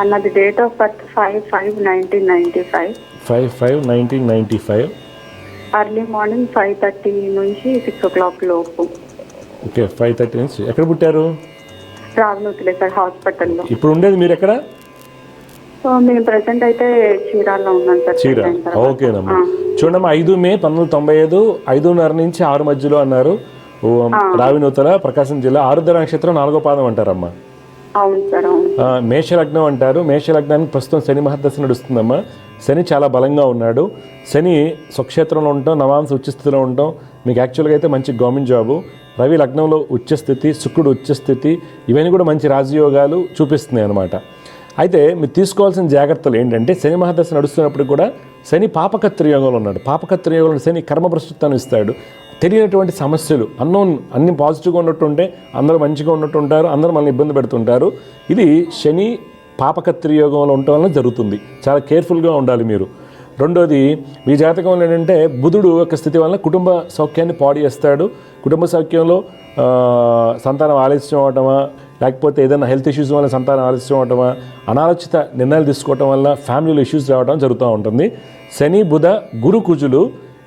నాది date of birth 5/5/1995. 5/5/1995. Early morning 5:30 నుంచి 6 o'clock లోపు. ఓకే, 5:30 నుంచి. ఎక్కడ పుట్టారు? రావినూతలే సార్, హాస్పిటల్లో. ఇప్పుడు ఉండేది మీరు ఎక్కడ? మేము ప్రెసెంట్ అయితే చీరాల్లో ఉన్నాం సార్. చీరాల, ఓకేనమ్మా. చూడమ్మా, 5 మే 1995, 5:30 నుంచి 6 మధ్యలో అన్నారు. రావినూతల, ప్రకాశం జిల్లా. ఆరుద్ర నక్షత్రం 4వ పాదం అంటారమ్మా. అవును సార్, అవును. మేషలగ్నం అంటారు. మేషలగ్నానికి ప్రస్తుతం శని మహర్దశ నడుస్తుందమ్మా. శని చాలా బలంగా ఉన్నాడు. శని స్వక్షేత్రంలో ఉండటం, నవాంశ ఉచ్చస్థితిలో ఉండటం, మీకు యాక్చువల్గా అయితే మంచి గవర్నమెంట్ జాబు. రవి లగ్నంలో ఉచ్చస్థితి, శుక్రుడు ఉచ్చస్థితి, ఇవన్నీ కూడా మంచి రాజయోగాలు చూపిస్తున్నాయి అన్నమాట. అయితే మీరు తీసుకోవాల్సిన జాగ్రత్తలు ఏంటంటే, శని మహర్దశ నడుస్తున్నప్పుడు కూడా శని పాపకత్రి యోగంలో ఉన్నాడు. పాపకత్రి యోగంలో శని కర్మభ్రష్టత్వాన్ని ఇస్తాడు. తెలియనటువంటి సమస్యలు, అన్నోన్, అన్ని పాజిటివ్గా ఉన్నట్టుంటే అందరూ మంచిగా ఉన్నట్టుంటారు, అందరూ మనల్ని ఇబ్బంది పెడుతుంటారు. ఇది శని పాపకత్రి యోగంలో ఉండటం వల్ల జరుగుతుంది. చాలా కేర్ఫుల్గా ఉండాలి మీరు. రెండోది, మీ జాతకంలో ఏంటంటే బుధుడు యొక్క స్థితి వల్ల కుటుంబ సౌఖ్యాన్ని పాడు చేస్తాడు. కుటుంబ సౌఖ్యంలో సంతానం ఆలస్యం అవటమా, లేకపోతే ఏదైనా హెల్త్ ఇష్యూస్ వల్ల సంతానం ఆలస్యం అవటమా, అనాలోచిత నిర్ణయాలు తీసుకోవటం వల్ల ఫ్యామిలీలో ఇష్యూస్ రావడం జరుగుతూ ఉంటుంది. శని బుధ గురు కుజులు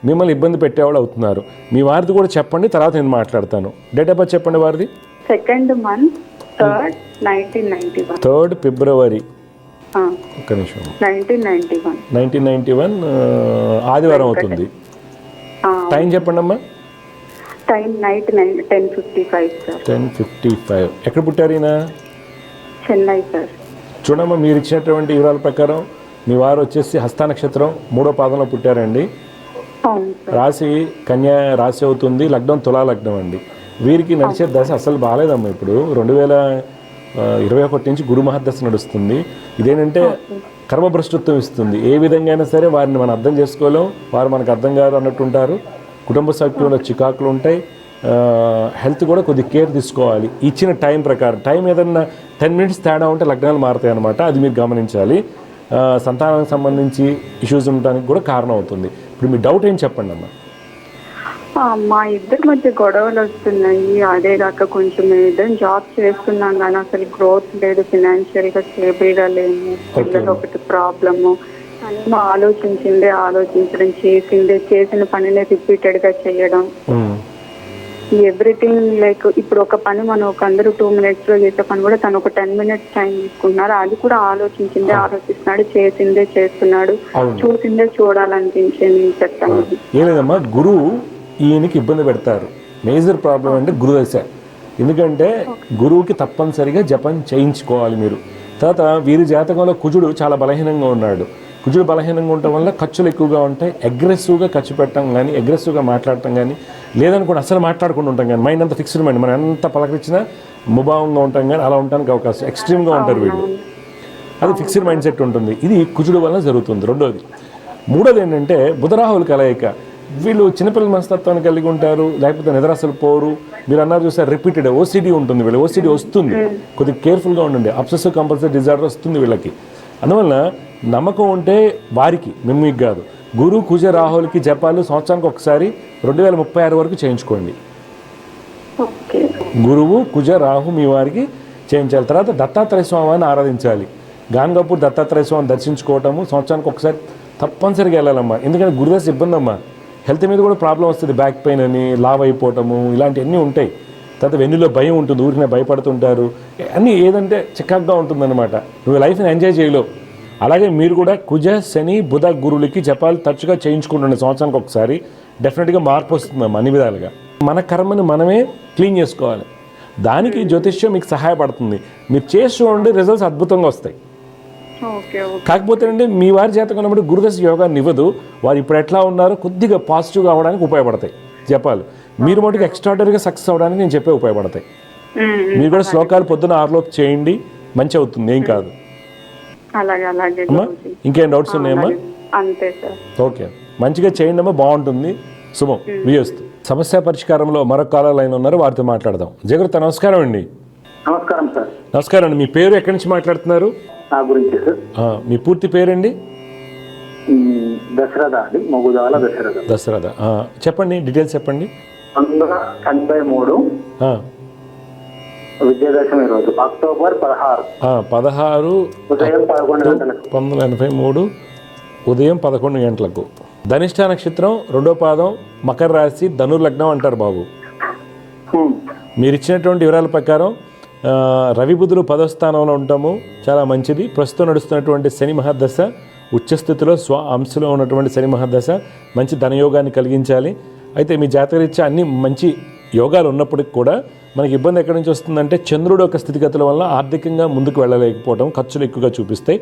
మిమ్మల్ని ఇబ్బంది పెట్టేవాళ్ళు అవుతున్నారు. మీ వారిది కూడా చెప్పండి, తర్వాత నేను మాట్లాడతాను. డేట్ ఆఫ్ బర్త్ చెప్పండి వారిది. 2nd month 3rd 1991. 3rd February. ఒక్క నిమిషం. 1991 ఆదివారం అవుతుంది. టైం చెప్పండి అమ్మా. Time night 10:55 sir. 10:55. ఎక్కడ పుట్టారు ఈయన? చెన్నై సార్. చూడమ్మా, మీరు ఇచ్చినటువంటి వివరాల ప్రకారం మీ వారు వచ్చేసి హస్త నక్షత్రం 3వ పాదంలో పుట్టారండి. అవును సార్. రాశి కన్యా రాశి అవుతుంది, లగ్నం తులా లగ్నం అండి. వీరికి నడిచే దశ అసలు బాగాలేదమ్మా. ఇప్పుడు 2021 నుంచి గురు మహర్దశ నడుస్తుంది. ఇదేంటంటే కర్మభ్రష్టత్వం ఇస్తుంది. ఏ విధంగా అయినా సరే వారిని మనం అర్థం చేసుకోలేం, వారు మనకు అర్థం కాదు అన్నట్టు ఉంటారు. కుటుంబ సభ్యుల్లో చికాకులు ఉంటాయి. హెల్త్ కూడా కొద్ది కేర్ తీసుకోవాలి. ఇచ్చిన టైం ప్రకారం. టైం ఏదన్నా 10 minutes తేడా ఉంటే లగ్నాలు మారుతాయి అన్నమాట. అది మీరు గమనించాలి. సంతానానికి సంబంధించి ఇష్యూస్ ఉండడానికి కూడా కారణం అవుతుంది. ఇప్పుడు మీ డౌట్ ఏం చెప్పండి అమ్మా. మా ఇద్దరి మధ్య గొడవలు వస్తున్నాయి. అదే కాక కొంచెం ఇద్దరం జాబ్ చేస్తున్నాం కానీ అసలు గ్రోత్ లేదు, ఫినాన్షియల్ గా స్టేబుల్గా లేము. పిల్లలు ఒకటి ప్రాబ్లము అని ఆలోచించడం, చేసిన పనినే రిపీటెడ్ గా చేయడం, ఎవ్రీథింగ్ లైక్ ఇప్పుడు ఒక పని మనం ఒక అందరూ 2 minutes లో చేసే పని కూడా తను ఒక 10 minutes టైం తీసుకున్నారు. అది కూడా ఆలోచిస్తున్నాడు, చేసిందే చేస్తున్నాడు, చూసిందే చూడాలనిపించింది. చెప్తాను ఏలేదమ్మా, గురువు ఈయనకి ఇబ్బంది పెడతారు. మేజర్ ప్రాబ్లం అంటే గురుదశ. ఎందుకంటే గురువుకి తప్పనిసరిగా జపం చేయించుకోవాలి మీరు. తర్వాత వీరి జాతకంలో కుజుడు చాలా బలహీనంగా ఉన్నాడు. కుజుడు బలహీనంగా ఉండటం వల్ల ఖర్చులు ఎక్కువగా ఉంటాయి. అగ్రెసివ్గా ఖర్చు పెట్టడం కానీ, అగ్రెసివ్గా మాట్లాడటం కానీ, లేదనుకోండి అసలు మాట్లాడుకుంటూ ఉంటాం కానీ, మైండ్ అంతా ఫిక్స్డ్ మైండ్. మనం ఎంత పలకరించినా ముభావంగా ఉంటాం కానీ అలా ఉండడానికి అవకాశం, ఎక్స్ట్రీమ్గా ఉంటారు వీళ్ళు. అది ఫిక్స్డ్ మైండ్ సెట్ ఉంటుంది. ఇది కుజుడు వల్ల జరుగుతుంది. రెండోది. మూడోది ఏంటంటే బుధరాహుల కలయిక. వీళ్ళు చిన్నపిల్లల మనస్తత్వాన్ని కలిగి ఉంటారు, లేకపోతే నిద్ర అసలు పోరు. మీరు అన్నారు చూసారు, రిపీటెడ్ ఓసిడి ఉంటుంది. వీళ్ళు ఓసిడి వస్తుంది, కొద్దిగా కేర్ఫుల్గా ఉండండి. అబ్సెసివ్ కంపల్సివ్ డిజార్డర్ వస్తుంది వీళ్ళకి. అందువల్ల నమ్మకం ఉంటే వారికి, మీకు కాదు. గురు కుజ రాహులకి జపాలు సంవత్సరానికి ఒకసారి 2036 వరకు చేయించుకోండి. గురువు కుజ రాహు మీ వారికి చేయించాలి. తర్వాత దత్తాత్రేయ స్వామిని ఆరాధించాలి. గాన్గాపూర్ దత్తాత్రేయ స్వామిని దర్శించుకోవటము సంవత్సరానికి ఒకసారి తప్పనిసరిగా వెళ్ళాలమ్మా. ఎందుకంటే గురుదశ ఇబ్బంది అమ్మా. హెల్త్ మీద కూడా ప్రాబ్లం వస్తుంది. బ్యాక్ పెయిన్ అని, లావ్ అయిపోవటము, ఇలాంటివన్నీ ఉంటాయి. తర్వాత వెన్నులో భయం ఉంటుంది, ఊరినే భయపడుతుంటారు. అన్నీ ఏదంటే చికాగ్గా ఉంటుందన్నమాట. నువ్వు లైఫ్ని ఎంజాయ్ చేయలేవు. అలాగే మీరు కూడా కుజ శని బుధ గురువులకి జపాలు తరచుగా చేయించుకుంటుండే సంవత్సరానికి ఒకసారి. డెఫినెట్గా మార్పు వస్తుందమ్మా అన్ని విధాలుగా. మన కర్మని మనమే క్లీన్ చేసుకోవాలి. దానికి జ్యోతిష్యం మీకు సహాయపడుతుంది. మీరు చేసి చూడండి, రిజల్ట్స్ అద్భుతంగా వస్తాయి. కాకపోతే అండి మీ వారి జాతకం ఉన్నప్పుడు గురుదశ యోగాన్ని ఇవ్వదు. వారు ఇప్పుడు ఎట్లా ఉన్నారో కొద్దిగా పాజిటివ్గా అవ్వడానికి ఉపయోగపడతాయి జపాలు. మీరు మటుకు ఎక్స్ట్రాడనరీగా సక్సెస్ అవ్వడానికి నేను చెప్పే ఉపయోగపడతాయి. మీరు కూడా శ్లోకాలు పొద్దున 6 చేయండి, మంచి అవుతుంది, ఏం కాదు. ఇంకేం డౌట్స్ ఉన్నాయమ్మా? ఓకే, మంచిగా చేయండి అమ్మా, బాగుంటుంది. శుభం. వియస్తు. సమస్య పరిష్కారంలో మరొక కాలర్ లైన్ ఉన్నారు, వారితో మాట్లాడదాం. జగృత నమస్కారం అండి. నమస్కారం సార్. నమస్కారం అండి. మీ పేరు ఎక్కడి నుంచి మాట్లాడుతున్నారు? నా గురించి సార్. మీ పూర్తి పేరండి? దశరథ అండి, మొగుదాల దశరథ. దశరథ, చెప్పండి, డీటెయిల్స్ చెప్పండి. 1983 విజయదశమి రోజు అక్టోబర్ 16 ఉదయం 11 గంటలకు. 1983 ఉదయం 11 గంటలకు. ధనిష్ఠ నక్షత్రం 2వ పాదం, మకర రాశి, ధనుర్లగ్నం అంటారు బాబు. మీరు ఇచ్చినటువంటి వివరాల ప్రకారం రవి బుధులు 10వ స్థానంలో ఉంటాము, చాలా మంచిది. ప్రస్తుతం నడుస్తున్నటువంటి శని మహాదశ ఉచ్చస్థితిలో స్వ అంశలో ఉన్నటువంటి శని మహాదశ మంచి ధనయోగాన్ని కలిగించాలి. అయితే మీ జాతకరీత్యా అన్ని మంచి యోగాలు ఉన్నప్పటికి కూడా మనకి ఇబ్బంది ఎక్కడి నుంచి వస్తుందంటే చంద్రుడు యొక్క స్థితిగతుల వల్ల ఆర్థికంగా ముందుకు వెళ్ళలేకపోవడం, ఖర్చులు ఎక్కువగా చూపిస్తాయి.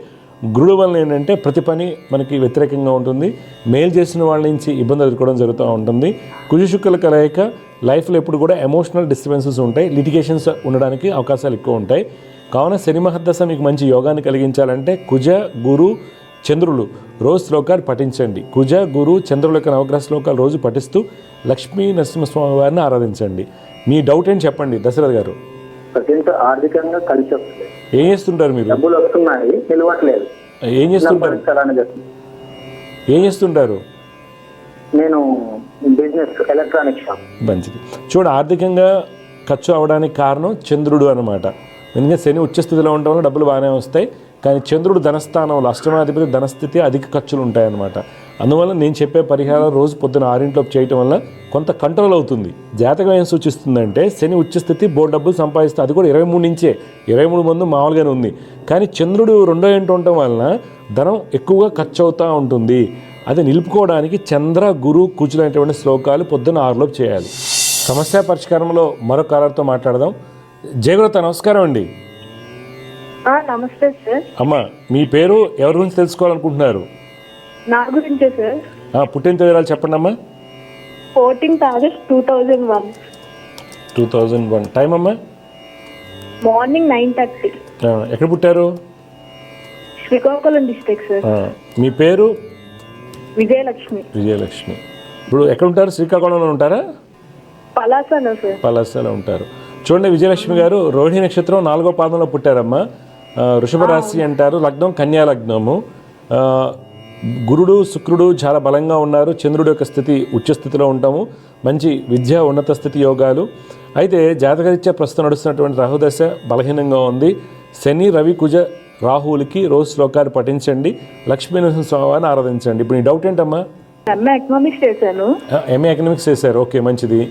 గురుడు వల్ల ఏంటంటే ప్రతి పని మనకి వ్యతిరేకంగా ఉంటుంది. మేలు చేసిన వాళ్ళ నుంచి ఇబ్బంది ఎదుర్కోవడం జరుగుతూ ఉంటుంది. కుజ శుక్రుల కలయిక లైఫ్లో ఎప్పుడు కూడా ఎమోషనల్ డిస్టర్బెన్సెస్ ఉంటాయి, లిటిగేషన్స్ ఉండడానికి అవకాశాలు ఎక్కువ ఉంటాయి. కావున శని మహర్దశ మీకు మంచి యోగాన్ని కలిగించాలంటే కుజ గురు చంద్రులు రోజు శ్లోకాలు పఠించండి. కుజ గురు చంద్రుల యొక్క నవగ్రహ శ్లోకాలు రోజు పఠిస్తూ లక్ష్మీ నరసింహస్వామి వారిని ఆరాధించండి. మీ డౌట్ ఏంటి చెప్పండి దశరథ్ గారు. ఆర్థికంగా కలిసి వస్తుంది. ఏం చేస్తుంటారు మీరు? డబ్బులు వస్తున్నాయి, నిలవట్లేదు. ఏం చేస్తుంటారు? ఏం చేస్తుంటారు? నేను బిజినెస్, ఎలక్ట్రానిక్ షాప్. మంచిది. చూడండి, ఆర్థికంగా ఖర్చు అవడానికి కారణం చంద్రుడు అనమాట. ఎందుకంటే శని ఉచ్చస్థితిలో ఉండడం వల్ల డబ్బులు బాగానే వస్తాయి, కానీ చంద్రుడు ధనస్థానంలో అష్టమాధిపతి ధనస్థితి అధిక ఖర్చులు ఉంటాయన్నమాట. అందువల్ల నేను చెప్పే పరిహారం రోజు పొద్దున 6 చేయటం వల్ల కొంత కంట్రోల్ అవుతుంది. జాతకం ఏం సూచిస్తుందంటే శని ఉచ్చస్థితి బోర్డు డబ్బులు సంపాదిస్తే, అది కూడా 23 నుంచే, 23 మంది మామూలుగానే ఉంది. కానీ చంద్రుడు 2వ ఇంటి ఉండటం వలన ధనం ఎక్కువగా ఖర్చు అవుతూ ఉంటుంది. అది నిలుపుకోవడానికి చంద్ర గురు కూర్చునేటువంటి శ్లోకాలు పొద్దున్న 6 చేయాలి. సమస్య పరిష్కారంలో మరో కాలర్తో మాట్లాడదాం. జయగ్రత, నమస్కారం అండి. నమస్తే సార్. అమ్మ, మీ పేరు, ఎవరి గురించి తెలుసుకోవాలనుకుంటున్నారు? నా గురించే సార్. పుట్టిన వివరాలు చెప్పండి అమ్మా. 14th August 2001. 2001. టైం అమ్మా? మార్నింగ్ 9:30. ఎక్కడ పుట్టారు? Srikakulam district sir. మీ పేరు? విజయలక్ష్మి. విజయలక్ష్మి. ఇప్పుడు ఎక్కడ ఉంటారు? శ్రీకాకుళంలో ఉంటారా? పలాసలో సార్. పలాసలో ఉంటారు. చూడండి విజయలక్ష్మి గారు, రోహిణి నక్షత్రం 4వ పాదంలో పుట్టారమ్మా. వృషభ రాశి అంటారు, లగ్నం కన్యా లగ్నము. గురుడు శుక్రుడు చాలా బలంగా ఉన్నారు. చంద్రుడి యొక్క స్థితి ఉచ్చస్థితిలో ఉంటాము. మంచి విద్య ఉన్నత స్థితి యోగాలు. అయితే జాతకరీత్యా ప్రస్తుతం నడుస్తున్నటువంటి రాహుదశ బలహీనంగా ఉంది. శని రవి కుజ రాహువులకి రోజు శ్లోకాలు పఠించండి, లక్ష్మీనరసింహ స్వామిని ఆరాధించండి. ఇప్పుడు నీ డౌట్ ఏంటమ్మా? ఎంఏ ఎకనామిక్స్ చేశాను. ఎంఏ ఎకనామిక్స్ చేశారు, ఓకే మంచిది.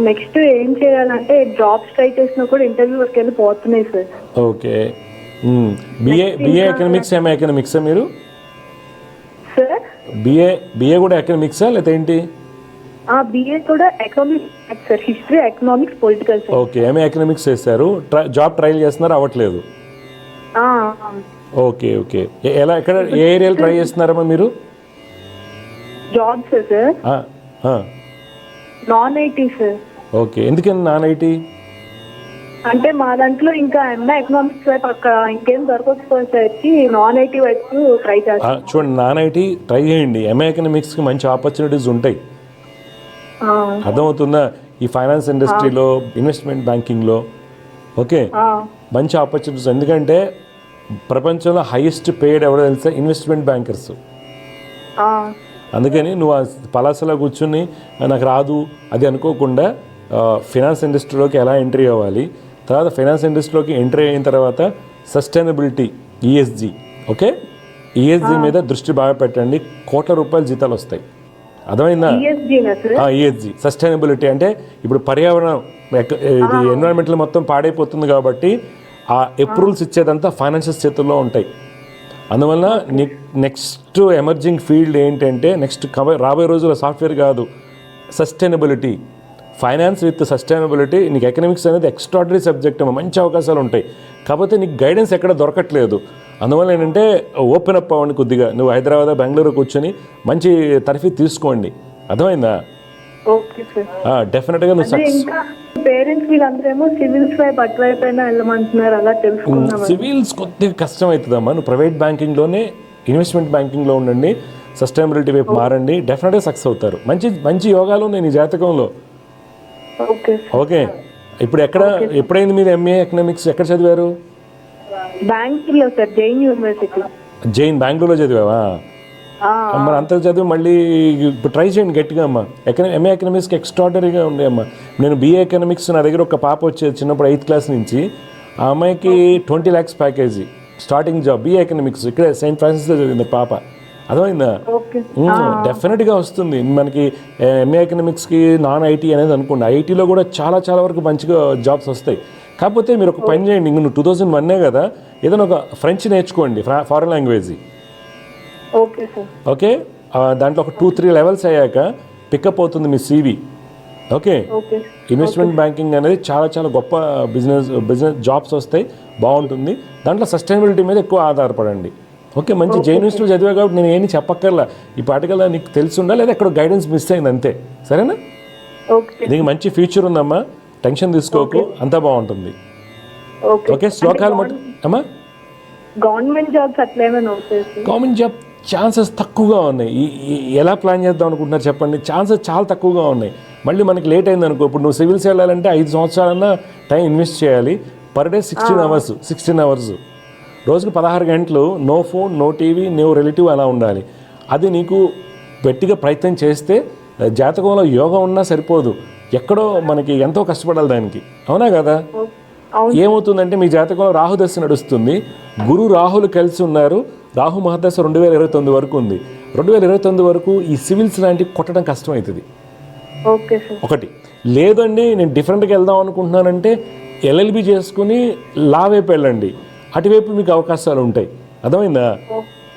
నెక్స్ట్ ఏం చేయాలంటే జాబ్స్ ట్రై చేసినా కూడా ఇంటర్వ్యూ వరకు వెళ్ళి పోతున్నాయి sir. Okay. BA economics, MA ఎకనామిక్సా మీరు? సార్ బిఏ కూడా ఎకనామిక్సా లేదా ఏంటి? బిఏ కూడా economics sir, history, economics, political sir. Okay, MA economics చేశారు. జాబ్ ట్రైల్ చేస్తున్నారు, అవ్వట్లేదు. Okay okay. ఎలా, ఎక్కడ, ఏ ఏరియాలో ట్రై చేస్తున్నారమ్మా మీరు? Jobs sir non IT sir. Okay, ఎందుకని నాన్ ఐటీ? అంటే మా దాంట్లో ఇంకా ఎంఏ ఎకనామిక్స్ వైపు అక్కడ ఇంకేం దొరకకపోయేసరికి నాన్ ఐటీ వైపు ట్రై చేస్తాం. చూడండి, నాన్ ఐటీ ట్రై చేయండి. ఎంఏ ఎకనామిక్స్కి మంచి ఆపర్చునిటీస్ ఉంటాయి, అర్థమవుతుందా? ఈ ఫైనాన్స్ ఇండస్ట్రీలో, ఇన్వెస్ట్మెంట్ బ్యాంకింగ్లో ఓకే మంచి ఆపర్చునిటీస్. ఎందుకంటే ప్రపంచంలో హైయెస్ట్ పేడ్ ఎవరో తెలుసా? Investment bankers. అందుకని నువ్వు పలాసలో కూర్చుని నాకు రాదు అది అనుకోకుండా ఫైనాన్స్ ఇండస్ట్రీలోకి ఎలా ఎంట్రీ అవ్వాలి, తర్వాత ఫైనాన్స్ ఇండస్ట్రీలోకి ఎంట్రీ అయిన తర్వాత సస్టైనబిలిటీ, ఈఎస్జీ, ఓకే, ఈఎస్జీ మీద దృష్టి బాగా పెట్టండి. కోట్ల రూపాయల జీతాలు వస్తాయి, అర్థమైందా? ఈఎస్జీ సస్టైనబిలిటీ అంటే ఇప్పుడు పర్యావరణం, ఇది ఎన్విరాన్మెంటల్ మొత్తం పాడైపోతుంది కాబట్టి ఆ అప్రూవల్స్ ఇచ్చేదంతా ఫైనాన్షియల్ చేతుల్లో ఉంటాయి. అందువల్ల నెక్స్ట్ ఎమర్జింగ్ ఫీల్డ్ ఏంటంటే, నెక్స్ట్ రాబోయే రోజుల్లో సాఫ్ట్వేర్ కాదు, సస్టైనబిలిటీ, ఫైనాన్స్ విత్ సస్టైనబిలిటీ. నీకు ఎకనామిక్స్ అనేది ఎక్స్ట్రాడనరీ సబ్జెక్ట్, మంచి అవకాశాలు ఉంటాయి. కాకపోతే నీకు గైడెన్స్ ఎక్కడ దొరకట్లేదు. అందువల్ల ఏంటంటే ఓపెన్ అప్ అవ్వండి కొద్దిగా. నువ్వు హైదరాబాద్, బెంగళూరు కూర్చొని మంచి తరఫీ తీసుకోండి, అర్థమైందా? డెఫినెట్గా నువ్వు సక్సెస్. పేరెంట్స్ వీళ్ళందరేమో సివిల్స్ వైపు అటువైపు అయినా వెళ్ళమంటున్నారు, అలా తెలుసుకుందాం. సివిల్స్ కొద్దిగా కష్టం అవుతుందమ్మా. నువ్వు ప్రైవేట్ బ్యాంకింగ్లోనే, ఇన్వెస్ట్మెంట్ బ్యాంకింగ్లో ఉండండి, సస్టైనబిలిటీ వైపు మారండి, డెఫినెట్గా సక్సెస్ అవుతారు. మంచి మంచి యోగాలు ఉన్నాయి నీ జాతకంలో. ఓకే, ఇప్పుడు ఎప్పుడైంది మీరు ఎంఏ ఎకనామిక్స్? ఎక్కడ చదివారు? బెంగళూరులో సార్, జైన్ యూనివర్సిటీ. జైన్ బెంగళూరులో చదివావా? మరి అంత చదివి మళ్ళీ ఇప్పుడు ట్రై చేయండి గట్టిగా అమ్మా. ఎంఏ ఎకనామిక్స్కి ఎక్స్ట్రాడనరీగా ఉండే అమ్మా. నేను బీఏ ఎకనామిక్స్, నా దగ్గర ఒక పాప వచ్చేది చిన్నప్పుడు 8th క్లాస్ నుంచి. ఆ అమ్మాయికి 20 lakhs package, starting job, BA economics, ఇక్కడ సెయింట్ ఫ్రాన్సిస్లో చదివింది పాప, అర్థమైందా? డెఫినెట్గా వస్తుంది మనకి. ఎంఏ ఎకనామిక్స్కి నాన్ ఐటీ అనేది అనుకోండి, ఐటీలో కూడా చాలా చాలా వరకు మంచిగా జాబ్స్ వస్తాయి. కాకపోతే మీరు ఒక పని చేయండి, ఇంక నువ్వు 2001 కదా, ఏదైనా ఒక ఫ్రెంచ్ నేర్చుకోండి, ఫారెన్ లాంగ్వేజ్. ఓకే, దాంట్లో ఒక 2-3 లెవెల్స్ అయ్యాక పికప్ అవుతుంది మీ CV. ఓకే, ఇన్వెస్ట్మెంట్ బ్యాంకింగ్ అనేది చాలా చాలా గొప్ప బిజినెస్ జాబ్స్ వస్తాయి, బాగుంటుంది. దాంట్లో సస్టైనబిలిటీ మీద ఎక్కువ ఆధారపడండి. ఓకే, మంచి జైన్ యూనివర్సిటీలో చదివా కాబట్టి నేను ఏమి చెప్పక్కర్లా. ఈ పాటికల్లా నీకు తెలిసి ఉండాలి, లేదా ఎక్కడ గైడెన్స్ మిస్ అయింది అంతే, సరేనా? నీకు మంచి ఫ్యూచర్ ఉందమ్మా, టెన్షన్ తీసుకోకు, అంతా బాగుంటుంది. ఓకే, శ్లోకాలు అమ్మా. గవర్నమెంట్ జాబ్స్ అట్లా ఏమైనా? గవర్నమెంట్ జాబ్ ఛాన్సెస్ తక్కువగా ఉన్నాయి. ఎలా ప్లాన్ చేద్దాం అనుకుంటున్నారు చెప్పండి? ఛాన్సెస్ చాలా తక్కువగా ఉన్నాయి. మళ్ళీ మనకి లేట్ అయింది అనుకో, ఇప్పుడు నువ్వు సివిల్స్ వెళ్ళాలంటే 5 సంవత్సరాలన్నా టైం ఇన్వెస్ట్ చేయాలి. పర్ డే 16 అవర్స్, రోజుకు 16 గంటలు, no phone, no TV, no relative, అలా ఉండాలి. అది నీకు గట్టిగా ప్రయత్నం చేస్తే, జాతకంలో యోగం ఉన్నా సరిపోదు, ఎక్కడో మనకి ఎంతో కష్టపడాలి దానికి, అవునా కదా? అవును. ఏమవుతుందంటే మీ జాతకంలో రాహు దశ నడుస్తుంది, గురు రాహులు కలిసి ఉన్నారు. రాహు మహాదశ 2029 వరకు ఉంది. 2029 వరకు ఈ సివిల్స్ లాంటివి కొట్టడం కష్టమవుతుంది. Okay sir. ఒకటి లేదండి, నేను డిఫరెంట్గా వెళ్దాం అనుకుంటున్నానంటే ఎల్ఎల్బి చేసుకుని లా వైపు వెళ్ళండి, అటువైపు మీకు అవకాశాలు ఉంటాయి. అర్థమైందా?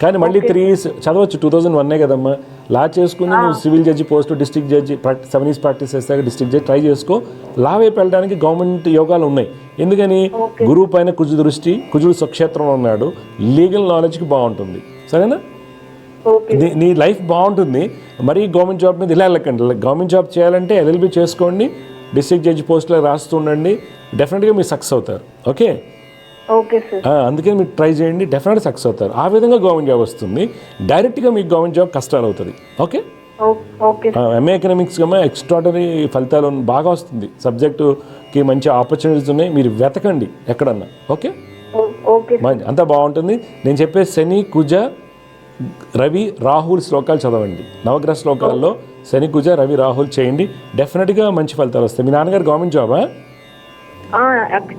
కానీ మళ్ళీ 3 years చదవచ్చు. 2001 కదమ్మా. లా చేసుకుని నువ్వు civil judge post, district judge 7 years practice చేస్తాక డిస్ట్రిక్ట్ జడ్జి ట్రై చేసుకో. లా వైపు వెళ్ళడానికి గవర్నమెంట్ యోగాలు ఉన్నాయి. ఎందుకని? గురువు పైన కుజు దృష్టి, కుజుడు స్వక్షేత్రంలో ఉన్నాడు, లీగల్ నాలెడ్జ్కి బాగుంటుంది. సరేనా? నీ లైఫ్ బాగుంటుంది. మరి గవర్నమెంట్ జాబ్ మీద ఇలా వెళ్ళకండి. గవర్నమెంట్ జాబ్ చేయాలంటే ఎల్ఎల్బి చేసుకోండి, డిస్ట్రిక్ట్ జడ్జి పోస్ట్లో రాస్తుండండి, డెఫినెట్గా మీరు సక్సెస్ అవుతారు. ఓకే? Okay sir. అందుకని మీరు ట్రై చేయండి, డెఫినెట్గా సక్సెస్ అవుతారు. ఆ విధంగా గవర్నమెంట్ జాబ్ వస్తుంది. డైరెక్ట్గా మీకు గవర్నమెంట్ జాబ్ కష్టాలు అవుతుంది. ఓకే? ఓకే. ఎంఏ ఎకనామిక్స్ కన్నా ఎక్స్ట్రాడనరీ ఫలితాలు బాగా వస్తుంది. సబ్జెక్టుకి మంచి ఆపర్చునిటీస్ ఉన్నాయి, మీరు వెతకండి ఎక్కడన్నా. ఓకే? అంతా బాగుంటుంది. నేను చెప్పే శని, కుజ, రవి, రాహుల్ శ్లోకాలు చదవండి. నవగ్రహ శ్లోకాల్లో శని, కుజ, రవి, రాహుల్ చేయండి, డెఫినెట్గా మంచి ఫలితాలు వస్తాయి. మీ నాన్నగారు గవర్నమెంట్ జాబా?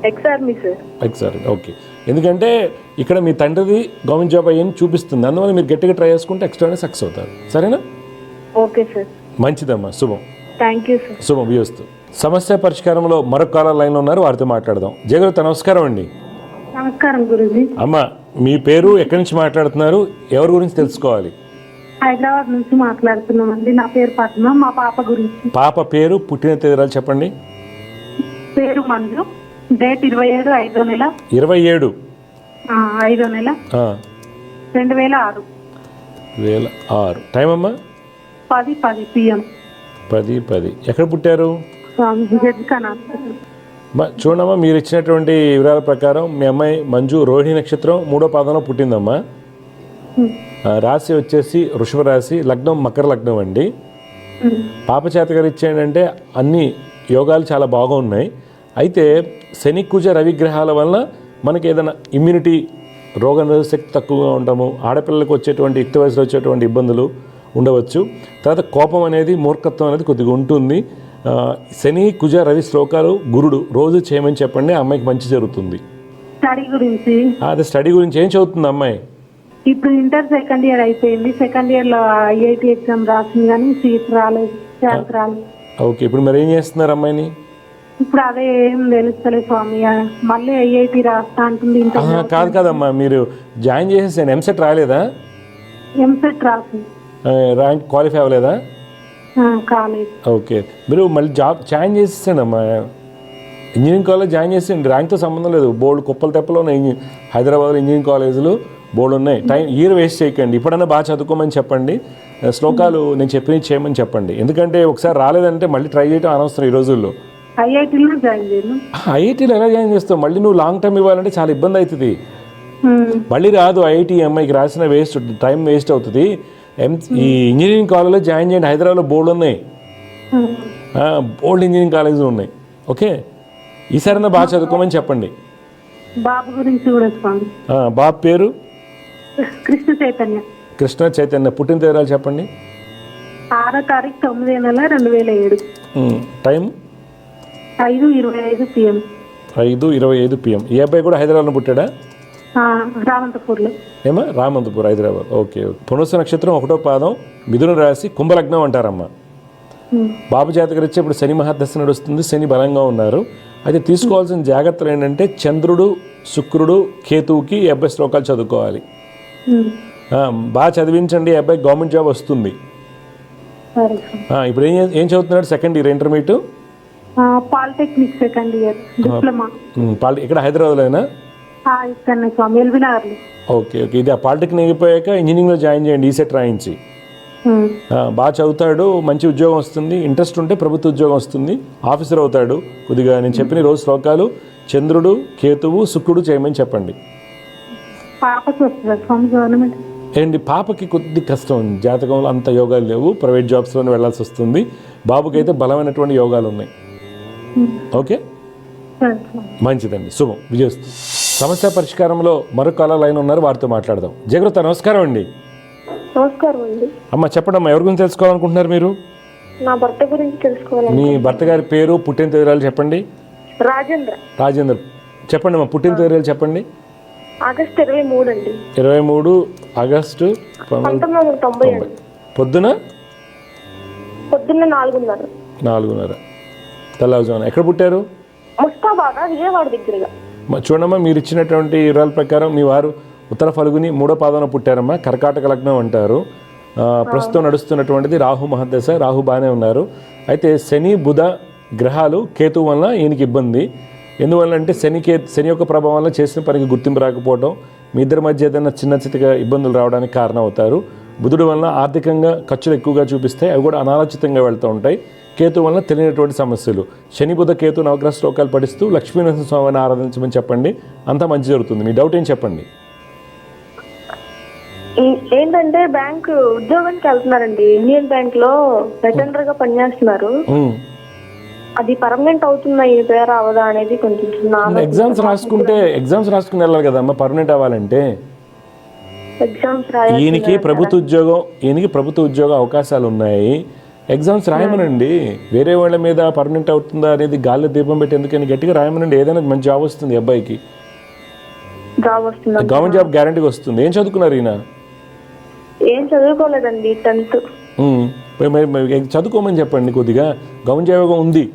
ఎక్సార్మీ. ఓకే. ఎందుకంటే ఇక్కడ మీ తండ్రిది గవర్నమెంట్ జాబ్ అయ్యని చూపిస్తుంది, అందువల్ల మీరు గట్టిగా ట్రై చేసుకుంటే ఎక్స్ట్రానే సక్సెస్ అవుతారు. సరేనా? Okay sir. మంచిదమ్మా, శుభం. Thank you sir. శుభం వ్యూస్తూ. సమస్య పరిష్కారంలో మరొక కాలర్ లైన్లో ఉన్నారు, వారితో మాట్లాడదాం. జయగురుత నమస్కారం అండి. నమస్కారం గురుజీ. అమ్మ, మీ పేరు, ఎక్కడి నుంచి మాట్లాడుతున్నారు, ఎవరి గురించి తెలుసుకోవాలి? హైదరాబాద్ నుంచి మాట్లాడుతున్నామండి. నా పేరు పద్మ. మా పాప గురించి. పాప పేరు, పుట్టిన తేదీరాలు చెప్పండి. పేరు మంజు. డేట్ 27 5వ నెల 27 5వ నెల 2006. 2006. టైం అమ్మా? 10:10 PM. 10:10. ఎక్కడ పుట్టారు? చూడమ్మా, మీరు ఇచ్చినటువంటి వివరాల ప్రకారం మీ అమ్మాయి మంజు రోహిణి నక్షత్రం 3వ పాదంలో పుట్టిందమ్మా. రాశి వచ్చేసి వృషభ రాశి, లగ్నం మకర లగ్నం అండి. పాప చేతగారు ఇచ్చేయండి, అన్ని యోగాలు చాలా బాగున్నాయి. అయితే శని, కుజ, రవి గ్రహాల వలన మనకి ఏదైనా ఇమ్యూనిటీ, రోగ నిరోధక శక్తి తక్కువగా ఉండము, ఆడపిల్లలకు వచ్చేటువంటి యుక్త వయసులో వచ్చేటువంటి ఇబ్బందులు ఉండవచ్చు. తర్వాత కోపం అనేది, మూర్ఖత్వం అనేది కొద్దిగా ఉంటుంది. శని, కుజ, రవి శ్లోకాలు గురుడు రోజు చేయమని చెప్పండి, అమ్మాయికి మంచి జరుగుతుంది. స్టడీ గురించి? అదే స్టడీ గురించి. ఏం చదువుతుంది అమ్మాయి? ఇప్పుడు ఇంటర్ సెకండ్ ఇయర్ అయిపోయింది. సెకండ్ ఇయర్లో IIT ఎగ్జామ్ రాసింది కానీ సీట్ రాలేదు, ర్యాంక్ రాలేదు. ఓకే. ఇప్పుడు మరి ఏం చేస్తున్నారు అమ్మాయిని? ఇప్పుడు అదే ఏం తెలుస్తలేదు స్వామి. మళ్ళీ IIT రాస్తా అంటుంది. కాదమ్మా, మీరు జాయిన్ చేసేసాను. ఎంసెట్ రాలేదా? ఎంసెట్ రాసింది, ర్యాంక్ క్వాలిఫై అవ్వలేదా? కాలేదు. ఓకే. మీరు మళ్ళీ జాబ్ జాయిన్ చేసేసాను అమ్మా, ఇంజనీరింగ్ కాలేజ్ జాయిన్ చేసేయండి. ర్యాంక్తో సంబంధం లేదు. బోర్డు కుప్పల తెప్పలో ఉన్నాయి హైదరాబాద్లో ఇంజనీరింగ్ కాలేజీలు బోర్డు ఉన్నాయి. టైం ఇయర్ వేస్ట్ చేయకండి. ఇప్పుడన్నా బాగా చదువుకోమని చెప్పండి, శ్లోకాలు నేను చెప్పినవి చేయమని చెప్పండి. ఎందుకంటే ఒకసారి రాలేదంటే మళ్ళీ ట్రై చేయడం అనవసరం ఈ రోజుల్లో. ఐఐటీలో ఎలా జాయిన్ చేస్తావు? మళ్ళీ నువ్వు లాంగ్ టర్మ్ ఇవ్వాలంటే చాలా ఇబ్బంది అవుతుంది. మళ్ళీ రాదు ఐఐటీ. అమ్మాయికి రాసిన వేస్ట్, టైం వేస్ట్ అవుతుంది. ఈ ఇంజనీరింగ్ కాలేజ్లో జాయిన్ చేయండి. హైదరాబాద్లో బోర్డు ఉన్నాయి, బోర్డు ఇంజనీరింగ్ కాలేజీలు ఉన్నాయి. ఓకే, ఈసారైనా బాగా చదువుకోమని చెప్పండి. బాబు గురించి కూడా బాబు పేరు? కృష్ణ చైతన్య. కృష్ణ చైతన్య. పుట్టిన తేదీరాలు చెప్పండి. 6వ తారీఖు 9వ నెల 2007. టైం? 5:25 PM. 5:25 PM. ఈ అబ్బాయి కూడా హైదరాబాద్లో పుట్టాడా? రామంతపూర్లో. ఏమా? రామంతపూర్, హైదరాబాద్. ఓకే. పునస్సు నక్షత్రం 1వ పాదం, మిథున రాశి, కుంభలగ్నం అంటారమ్మా. బాబు జాతకరీత్యా ఇప్పుడు శని మహాదశ నడుస్తుంది, శని బలంగా ఉన్నారు. అయితే తీసుకోవాల్సిన జాగ్రత్తలు ఏంటంటే చంద్రుడు, శుక్రుడు, కేతువుకి ఈ అబ్బాయి శ్లోకాలు చదువుకోవాలి. బాగా చదివించండి, ఈ అబ్బాయి గవర్నమెంట్ జాబ్ వస్తుంది. ఇప్పుడు ఏం చదువుతున్నాడు? Second year intermediate, polytechnic second year, diploma. ఇక్కడ హైదరాబాద్లోనా? ఓకే. ఓకే. ఇది పాలిటెక్నిక్ అయిపోయాక ఇంజనీరింగ్లో జాయిన్ చేయండి, ఈసెట్ రాయించి. బాగా చదువుతాడు, మంచి ఉద్యోగం వస్తుంది. ఇంట్రెస్ట్ ఉంటే ప్రభుత్వ ఉద్యోగం వస్తుంది, ఆఫీసర్ అవుతాడు. కొద్దిగా నేను చెప్పిన రోజు శ్లోకాలు చంద్రుడు, కేతువు, శుక్రుడు చేయమని చెప్పండి. ఏంటి పాపకి కొద్ది కష్టం, జాతకంలో అంత యోగాలు లేవు, ప్రైవేట్ జాబ్స్లోనే వెళ్ళాల్సి వస్తుంది. బాబుకి అయితే బలమైనటువంటి యోగాలు ఉన్నాయి. ఓకే, మంచిదండి, శుభం, విజయస్తు. సమస్య పరిష్కారంలో మరొక కాలర్ లైన్ ఉన్నారు, వారితో మాట్లాడదాం. జగృత నమస్కారం అండి. నమస్కారం అండి. అమ్మ చెప్పండి అమ్మా, ఎవరి గురించి తెలుసుకోవాలనుకుంటున్నారు మీరు? నా భర్త గురించి తెలుసుకోవాలి. మీ భర్త గారి పేరు, పుట్టిన తేదీలు చెప్పండి. రాజేంద్ర. చెప్పండి మా పుట్టిన తేదీలు చెప్పండి. ఆగస్టు 23 అండి. 23 ఆగస్టు 1990 అండి. పొద్దున 4:30 తెల్లవారుజామున. ఎక్కడ పుట్టారు? ముస్తాబాద్, విజయవాడ దగ్గరగా. చూడమ్మా, మీరు ఇచ్చినటువంటి వివరాల ప్రకారం మీ వారు ఉత్తర ఫల్గుని 3వ పాదాన పుట్టారమ్మా. కర్కాటక లగ్నం అంటారు. ప్రస్తుతం నడుస్తున్నటువంటిది రాహు మహదశ. రాహు బాగానే ఉన్నారు. అయితే శని బుధ గ్రహాలు కేతు వలన ఈయనకి ఇబ్బంది. ఎందువల్ల అంటే శని యొక్క ప్రభావం వల్ల చేసిన పనికి గుర్తింపు రాకపోవడం, మీ ఇద్దరి మధ్య ఏదైనా చిన్న చిన్నగా ఇబ్బందులు రావడానికి కారణం అవుతారు. బుధుడు వలన ఆర్థికంగా ఖర్చులు ఎక్కువగా చూపిస్తాయి, అవి కూడా అనాలోచితంగా వెళ్తూ ఉంటాయి. కేతు వలన తెలియనటువంటి సమస్యలు. శని బుధ కేతు నవగ్రహ శ్లోకాలు పఠిస్తూ లక్ష్మీనరసింహ స్వామిని ఆరాధించమని చెప్పండి, అంతా మంచి జరుగుతుంది. మీ డౌట్ ఏం చెప్పండి. ఏంటంటే బ్యాంక్ ఉద్యోగానికి వెళ్తున్నారండి. ఇండియన్ బ్యాంక్ లో అటెండర్ గా పనిచేస్తున్నారు. అది పర్మనెంట్ అవుతుందా ఈ పేరు అవదా అనేది కొంచెం ఎగ్జామ్స్ రాసుకుని వెళ్ళాలి కదమ్మా పర్మనెంట్ అవ్వాలంటే. ఎగ్జామ్స్ ఈయనకి ప్రభుత్వ ఉద్యోగ అవకాశాలు ఉన్నాయి. ఎగ్జామ్స్ రాయమనండి. వేరే వాళ్ళ మీద పర్మనెంట్ అవుతుందా అనేది గాల్లో దీపం పెట్టి ఎందుకని గట్టిగా రాయమనండి. ఏదైనా మంచి జాబ్ వస్తుంది అబ్బాయికి. గవర్నమెంట్ జాబ్ గ్యారంటీగా వస్తుంది. ఏం చదువుకున్నారు ఈయన? ఏం చదువుకోలేదండి, 10th. చదువుకోమని చెప్పండి కొద్దిగా. గవర్నమెంట్ జాబ్ ఉంది.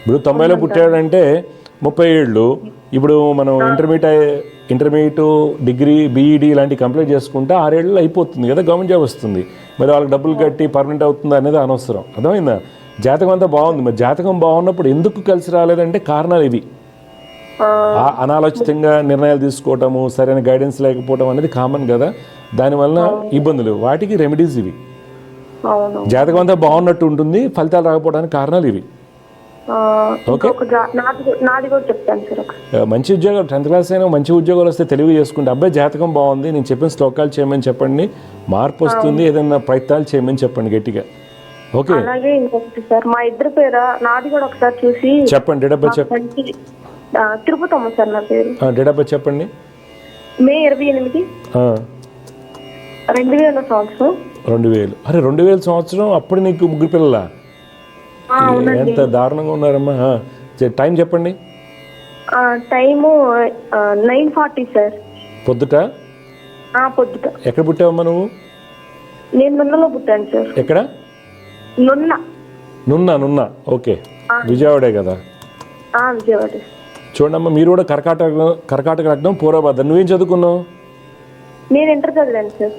ఇప్పుడు 90లో పుట్టాడంటే 30 ఏళ్ళు. ఇప్పుడు మనం ఇంటర్మీడియట్ డిగ్రీ బీఈడి ఇలాంటివి కంప్లీట్ చేసుకుంటే 6 ఏళ్ళు అయిపోతుంది కదా, గవర్నమెంట్ జాబ్ వస్తుంది. మరి వాళ్ళకి డబ్బులు కట్టి పర్మనెంట్ అవుతుందా అనేది అనవసరం. అర్థమైందా? జాతకం అంతా బాగుంది. మరి జాతకం బాగున్నప్పుడు ఎందుకు కలిసి రాలేదంటే కారణాలు ఇవి. అనాలోచితంగా నిర్ణయాలు తీసుకోవటము, సరైన గైడెన్స్ లేకపోవడం అనేది కామన్ కదా, దానివల్ల ఇబ్బందులు. వాటికి రెమెడీస్ ఇవి. జాతకం అంతా బాగున్నట్టు ఉంటుంది, ఫలితాలు రాకపోవడానికి కారణాలు ఇవి. ఓకే, మంచి ఉద్యోగాలు 10th క్లాస్ అయినా మంచి ఉద్యోగాలు వస్తే తెలివి చేసుకుంటే అబ్బాయి జాతకం బాగుంది, నేను చెప్పిన శ్లోకాలు చేయమని చెప్పండి, మార్పు వస్తుంది, ఏదైనా ప్రయత్నాలు చేయమని చెప్పండి గట్టిగా. ఓకే, అలాగే ఇంకొకటి సార్, మా ఇద్దరు పేరు నాది కూడా ఒకసారి చూసి చెప్పండి. డేట్ ఆఫ్ బర్త్ చెప్పండి. తిరుపతమ్మ సార్ నా పేరు. డేట్ ఆఫ్ బర్త్ చెప్పండి. మే 28, 2000 సంవత్సరం. 2000. అరే 2000 సంవత్సరం అప్పుడు నీకు ముగ్గురు పిల్లలా? ఎంత దారుణంగా ఉన్నారమ్మా. టైం చెప్పండి. Time 9:40 sir. పొద్దుట? పొద్దుట. ఎక్కడ పుట్టావమ్మా నువ్వు? నేను నున్నలో పుట్టాను సార్. ఎక్కడ? నున్నా. ఓకే, విజయవాడే కదా. విజయవాడ. చూడమ్మా, మీరు కూడా కర్కాటక లగ్నం, పూర్వభద్ర. నువ్వేం చదువుకున్నావు? నేను ఇంటర్ చదివాను సార్.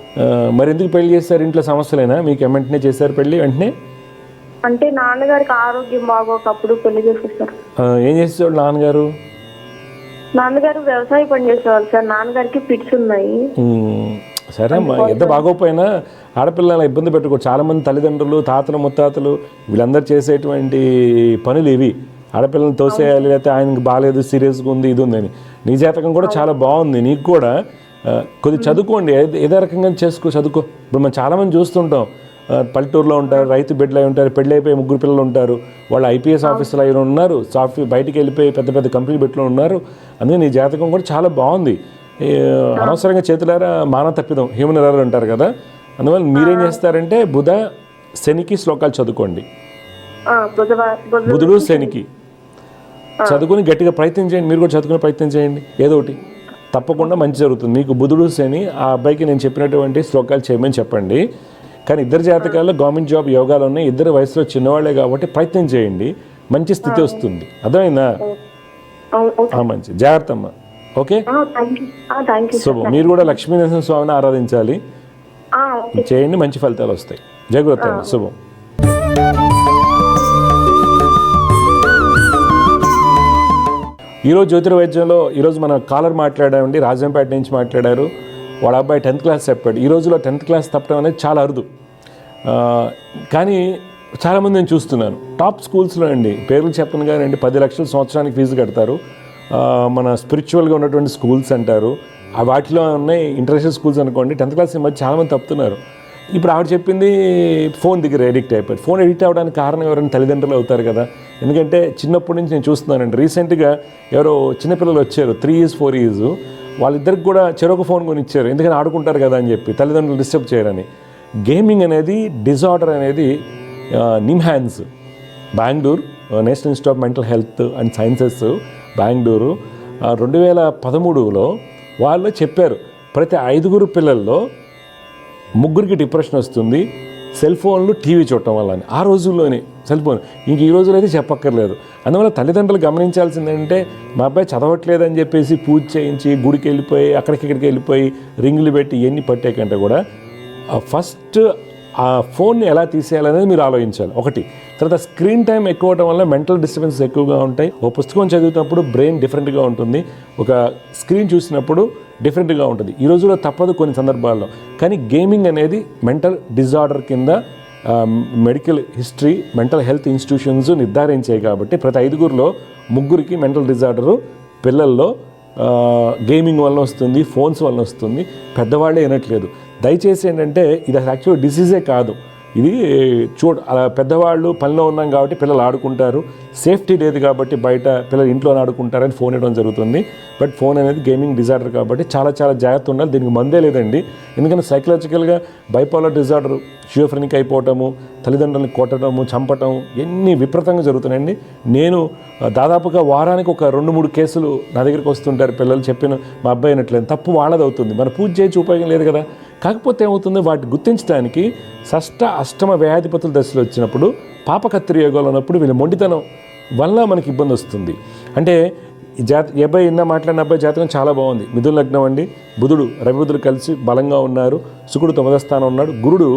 మరి ఎందుకు పెళ్లి చేస్తారు? ఇంట్లో సమస్యలేనా? మీకు వెంటనే చేశారు పెళ్లి వెంటనే? అంటే నాన్నగారికి ఆరోగ్యం బాగోకప్పుడు పెళ్లి చేసేసారు. ఏం చేసేవాళ్ళు నాన్నగారు? నాన్నగారు వ్యవసాయ పని చేసేవాళ్ళు సార్. నాన్నగారికి ఫిట్స్ ఉన్నాయి. సరే అమ్మా, ఎంత బాగోపోయినా ఆడపిల్లల ఇబ్బంది పెట్టుకోవచ్చు. చాలామంది తల్లిదండ్రులు, తాతలు, ముత్తాతలు వీళ్ళందరూ చేసేటువంటి పనులు ఇవి. ఆడపిల్లల్ని తోసేయాలి, లేకపోతే ఆయనకి బాగాలేదు, సీరియస్గా ఉంది, ఇది ఉందని. నీ జాతకం కూడా చాలా బాగుంది. నీకు కూడా కొద్దిగా చదువుకోండి, ఏదో రకంగా చదువుకో. ఇప్పుడు మనం చాలామంది చూస్తుంటాం, పల్లెటూరులో ఉంటారు, రైతు బిడ్డలు అయి ఉంటారు, పెళ్ళి అయిపోయి ముగ్గురు పిల్లలు ఉంటారు, వాళ్ళు ఐపీఎస్ ఆఫీసర్లు అయి ఉన్నారు, సాఫ్ట్వేర్ బయటికి వెళ్ళిపోయి పెద్ద పెద్ద కంపెనీ పెట్టులో ఉన్నారు. అందుకే నీ జాతకం కూడా చాలా బాగుంది. అనవసరంగా చేతులారా మాన తప్పిదం, హ్యూమన్ ఎర్రర్ అంటారు కదా. అందువల్ల మీరేం చేస్తారంటే బుధ శనికి శ్లోకాలు చదువుకోండి. బుధుడు శనికి చదువుకుని గట్టిగా ప్రయత్నం చేయండి. మీరు కూడా చదువుకునే ప్రయత్నం చేయండి. ఏదో ఒకటి తప్పకుండా మంచి జరుగుతుంది మీకు. బుధుడు శని, ఆ అబ్బాయికి నేను చెప్పినటువంటి శ్లోకాలు చేయమని చెప్పండి. కానీ ఇద్దరు జాతకాల్లో గవర్నమెంట్ జాబ్ యోగాలు ఉన్నాయి. ఇద్దరు వయసులో చిన్నవాళ్లే కాబట్టి ప్రయత్నం చేయండి, మంచి స్థితి వస్తుంది. అర్థమైందా? మంచి జాగ్రత్త అమ్మా. ఓకే, శుభం. మీరు కూడా లక్ష్మీనరసింహ స్వామిని ఆరాధించాలి, చేయండి, మంచి ఫలితాలు వస్తాయి. జాగ్రత్త అమ్మా. శుభం. ఈరోజు జ్యోతిర్వైద్యంలో ఈరోజు మన కాలర్ మాట్లాడామండి, రాజంపేట నుంచి మాట్లాడారు. వాళ్ళ అబ్బాయి 10th క్లాస్ చెప్పాడు. ఈ రోజులో 10th క్లాస్ తప్పడం అనేది చాలా అరుదు. కానీ చాలామంది నేను చూస్తున్నాను టాప్ స్కూల్స్లో అండి, పేర్లు చెప్పను కానీ 10 లక్షల సంవత్సరానికి ఫీజు కడతారు. మన స్పిరిచువల్గా ఉన్నటువంటి స్కూల్స్ అంటారు, వాటిలో ఉన్నాయి ఇంటర్నేషనల్ స్కూల్స్ అనుకోండి. 10th క్లాస్ మధ్య చాలామంది తప్పుతున్నారు. ఇప్పుడు ఆవిడ చెప్పింది ఫోన్ దగ్గర ఎడిక్ట్ అయిపోయారు. ఫోన్ ఎడిక్ట్ అవ్వడానికి కారణం ఎవరైనా తల్లిదండ్రులు అవుతారు కదా. ఎందుకంటే చిన్నప్పటి నుంచి నేను చూస్తున్నానండి. రీసెంట్గా ఎవరో చిన్నపిల్లలు వచ్చారు, 3 years 4 years, వాళ్ళిద్దరికి కూడా చెరొక ఫోన్ కొని ఇచ్చారు. ఎందుకని ఆడుకుంటారు కదా అని చెప్పి, తల్లిదండ్రులు డిస్టర్బ్ చేయరని. గేమింగ్ అనేది డిజార్డర్ అనేది NIMHANS Bengaluru, national institute of mental health and sciences Bengaluru 2013లో వాళ్ళు చెప్పారు ప్రతి 5 పిల్లల్లో 3 డిప్రెషన్ వస్తుంది సెల్ ఫోన్లు, టీవీ చూడటం వల్ల అని. ఆ రోజుల్లోనే సెల్ ఫోన్, ఇంక ఈ రోజులో అయితే చెప్పక్కర్లేదు. అందువల్ల తల్లిదండ్రులు గమనించాల్సిందంటే మా అబ్బాయి చదవట్లేదని చెప్పేసి పూజ చేయించి గుడికి వెళ్ళిపోయి ఇక్కడికి వెళ్ళిపోయి రింగులు పెట్టి ఇవన్నీ పట్టే కంటే కూడా ఫస్ట్ ఆ ఫోన్ని ఎలా తీసేయాలనేది మీరు ఆలోచించాలి ఒకటి. తర్వాత స్క్రీన్ టైం ఎక్కువ అవడం వల్ల మెంటల్ డిస్టర్బెన్సెస్ ఎక్కువగా ఉంటాయి. ఓ పుస్తకం చదివినప్పుడు బ్రెయిన్ డిఫరెంట్గా ఉంటుంది, ఒక స్క్రీన్ చూసినప్పుడు డిఫరెంట్గా ఉంటుంది. ఈ రోజుల్లో తప్పదు కొన్ని సందర్భాల్లో. కానీ గేమింగ్ అనేది మెంటల్ డిజార్డర్ కింద medical history, mental health institutions నిర్ధారించాయి. కాబట్టి ప్రతి 5 3 మెంటల్ డిజార్డరు పిల్లల్లో గేమింగ్ వల్ల వస్తుంది, ఫోన్స్ వల్ల వస్తుంది. పెద్దవాళ్ళే వినట్లేదు. దయచేసి ఏంటంటే ఇది యాక్చువల్ డిసీజే కాదు, ఇది అలా పెద్దవాళ్ళు పనిలో ఉన్నాం కాబట్టి పిల్లలు ఆడుకుంటారు, సేఫ్టీ లేదు కాబట్టి బయట పిల్లలు ఇంట్లో ఆడుకుంటారని ఫోన్ ఇవ్వడం జరుగుతుంది. బట్ ఫోన్ అనేది గేమింగ్ డిజార్డర్ కాబట్టి చాలా జాగ్రత్త ఉండాలి. దీనికి మందే లేదండి. ఎందుకంటే సైకలాజికల్గా బైపోలర్ డిజార్డర్, షియోఫ్రెనిక్ అయిపోవటము, తల్లిదండ్రులను కొట్టడము, చంపటం ఎన్ని విపరీతంగా జరుగుతున్నాయండి. నేను దాదాపుగా వారానికి ఒక 2-3 కేసులు నా దగ్గరికి వస్తుంటారు. పిల్లలు చెప్పిన మా అబ్బాయి అయినట్లేదు, తప్పు వాళ్ళది అవుతుంది, మన పూజ చేయించి ఉపయోగం లేదు కదా. కాకపోతే ఏమవుతుంది, వాటిని గుర్తించడానికి షష్ఠ అష్టమ వ్యాధిపతుల దశలు వచ్చినప్పుడు, పాపకత్తిరి యోగాలు ఉన్నప్పుడు వీళ్ళ మొండితనం వల్ల మనకి ఇబ్బంది వస్తుంది. అంటే ఈ అబ్బాయి మాట్లాడిన అబ్బాయి జాతకం చాలా బాగుంది. మిథున లగ్నం అండి, బుధుడు రవిబుధుడు కలిసి బలంగా ఉన్నారు, శుక్రుడు 9వ స్థానం ఉన్నాడు, గురుడు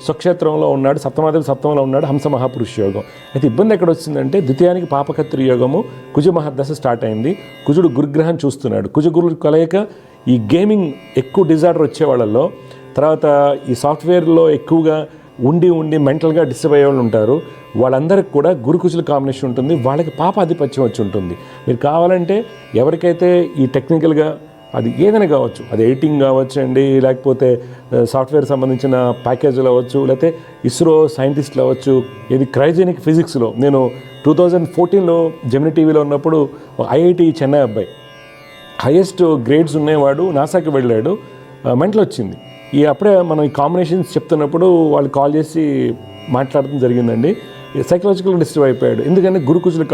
స్వక్షేత్రంలో ఉన్నాడు, సప్తమాదేవి సప్తమంలో ఉన్నాడు, హంస మహాపురుష యోగం. అయితే ఇబ్బంది ఎక్కడ వచ్చిందంటే ద్వితీయానికి పాపకత్తిరి యోగము, కుజ మహాదశ స్టార్ట్ అయింది. కుజుడు గురుగ్రహం చూస్తున్నాడు. కుజ గురుడు కలయిక ఈ గేమింగ్ ఎక్కువ డిజార్డర్ వచ్చే వాళ్ళల్లో, తర్వాత ఈ సాఫ్ట్వేర్లో ఎక్కువగా ఉండి మెంటల్గా డిస్టర్బ్ అయ్యే వాళ్ళు ఉంటారు. వాళ్ళందరికీ కూడా గురుకుజుల కాంబినేషన్ ఉంటుంది. వాళ్ళకి పాప ఆధిపత్యం వచ్చి ఉంటుంది. మీరు కావాలంటే ఎవరికైతే ఈ టెక్నికల్గా అది ఏదైనా కావచ్చు, అది ఎడిటింగ్ కావచ్చు అండి, లేకపోతే సాఫ్ట్వేర్ సంబంధించిన ప్యాకేజీలు అవ్వచ్చు, లేకపోతే ఇస్రో సైంటిస్టులు అవ్వచ్చు, ఇది క్రైజెనిక్ ఫిజిక్స్లో నేను 2014లో జెమిని టీవీలో ఉన్నప్పుడు ఐఐటి చెన్నై అబ్బాయి హైయెస్ట్ గ్రేడ్స్ ఉన్నవాడు నాసాకి వెళ్ళాడు, మెంటల్ వచ్చింది. అప్పుడే మనం ఈ కాంబినేషన్స్ చెప్తున్నప్పుడు వాళ్ళు కాల్ చేసి మాట్లాడడం జరిగిందండి. సైకలాజికల్ డిస్టర్బ్ అయిపోయాడు. ఎందుకంటే గురుకుజుల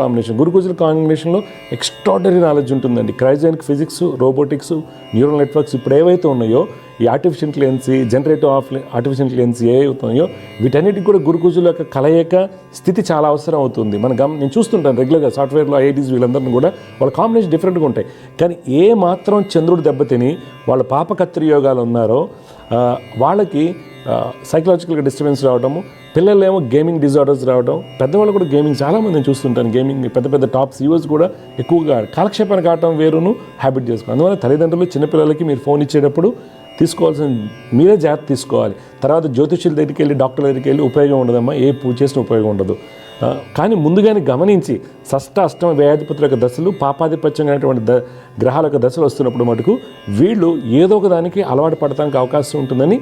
కాంబినేషన్లో ఎక్స్ట్రాడనరీ నాలెడ్జ్ ఉంటుందండి. క్రైజెనిక్ ఫిజిక్స్, రోబోటిక్స్, న్యూరల్ నెట్వర్క్స్ ఇప్పుడు ఏవైతే ఉన్నాయో, ఈ artificial intelligence, generative artificial intelligence ఏవైతున్నాయో వీటన్నిటికి కూడా గురుకుజుల యొక్క కలయిక స్థితి చాలా అవసరం అవుతుంది. నేను చూస్తుంటాను రెగ్యులర్గా సాఫ్ట్వేర్లో ఐఐటీస్ వీళ్ళందరినీ కూడా వాళ్ళ కాంబినేషన్ డిఫరెంట్గా ఉంటాయి. కానీ ఏ మాత్రం చంద్రుడు దెబ్బతిని వాళ్ళ పాపకత్తిరి యోగాలు ఉన్నారో వాళ్ళకి సైకలాజికల్గా డిస్టర్బెన్స్ రావడము, పిల్లలేమో గేమింగ్ డిజార్డర్స్ రావడం, పెద్దవాళ్ళు కూడా గేమింగ్ చాలామంది నేను చూస్తుంటాను. గేమింగ్ పెద్ద టాప్ సీఈఓస్ కూడా ఎక్కువగా కాలక్షేపానికి ఆడటం వేరును హ్యాబిట్ చేసుకోవాలి. అందువల్ల తల్లిదండ్రులు చిన్నపిల్లలకి మీరు ఫోన్ ఇచ్చేటప్పుడు తీసుకోవాల్సిన మీరే జాగ్రత్త తీసుకోవాలి. తర్వాత జ్యోతిష్యుల దగ్గరికి వెళ్ళి, డాక్టర్ల దగ్గరికి వెళ్ళి ఉపయోగం ఉండదమ్మా, ఏ పూజ చేసిన ఉపయోగం ఉండదు. కానీ ముందుగానే గమనించి షష్ఠ అష్టమ వ్యాధిపతుల యొక్క దశలు, పాపాధిపత్యం అనేటువంటి గ్రహాల యొక్క దశలు వస్తున్నప్పుడు మటుకు వీళ్ళు ఏదో ఒక దానికి అలవాటు పడటానికి అవకాశం ఉంటుందని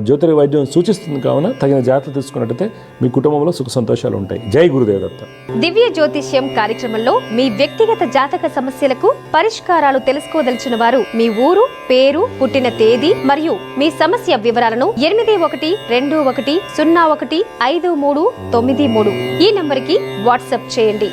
జ్యోతిర్వైద్యం సూచిస్తుంది. కావున తగిన జాగ్రత్తలు తీసుకున్నట్టయితే మీ కుటుంబంలో సుఖ సంతోషాలు ఉంటాయి. జై గురుదేవ్ దత్త. దివ్య జ్యోతిష్యం కార్యక్రమంలో మీ వ్యక్తిగత జాతక సమస్యలకు పరిష్కారాలు తెలుసుకోదలిచిన వారు మీ ఊరు, పేరు, పుట్టిన తేదీ మరియు మీ సమస్య వివరాలను 8121015393 ఈ నంబర్కి వాట్సాప్ చేయండి.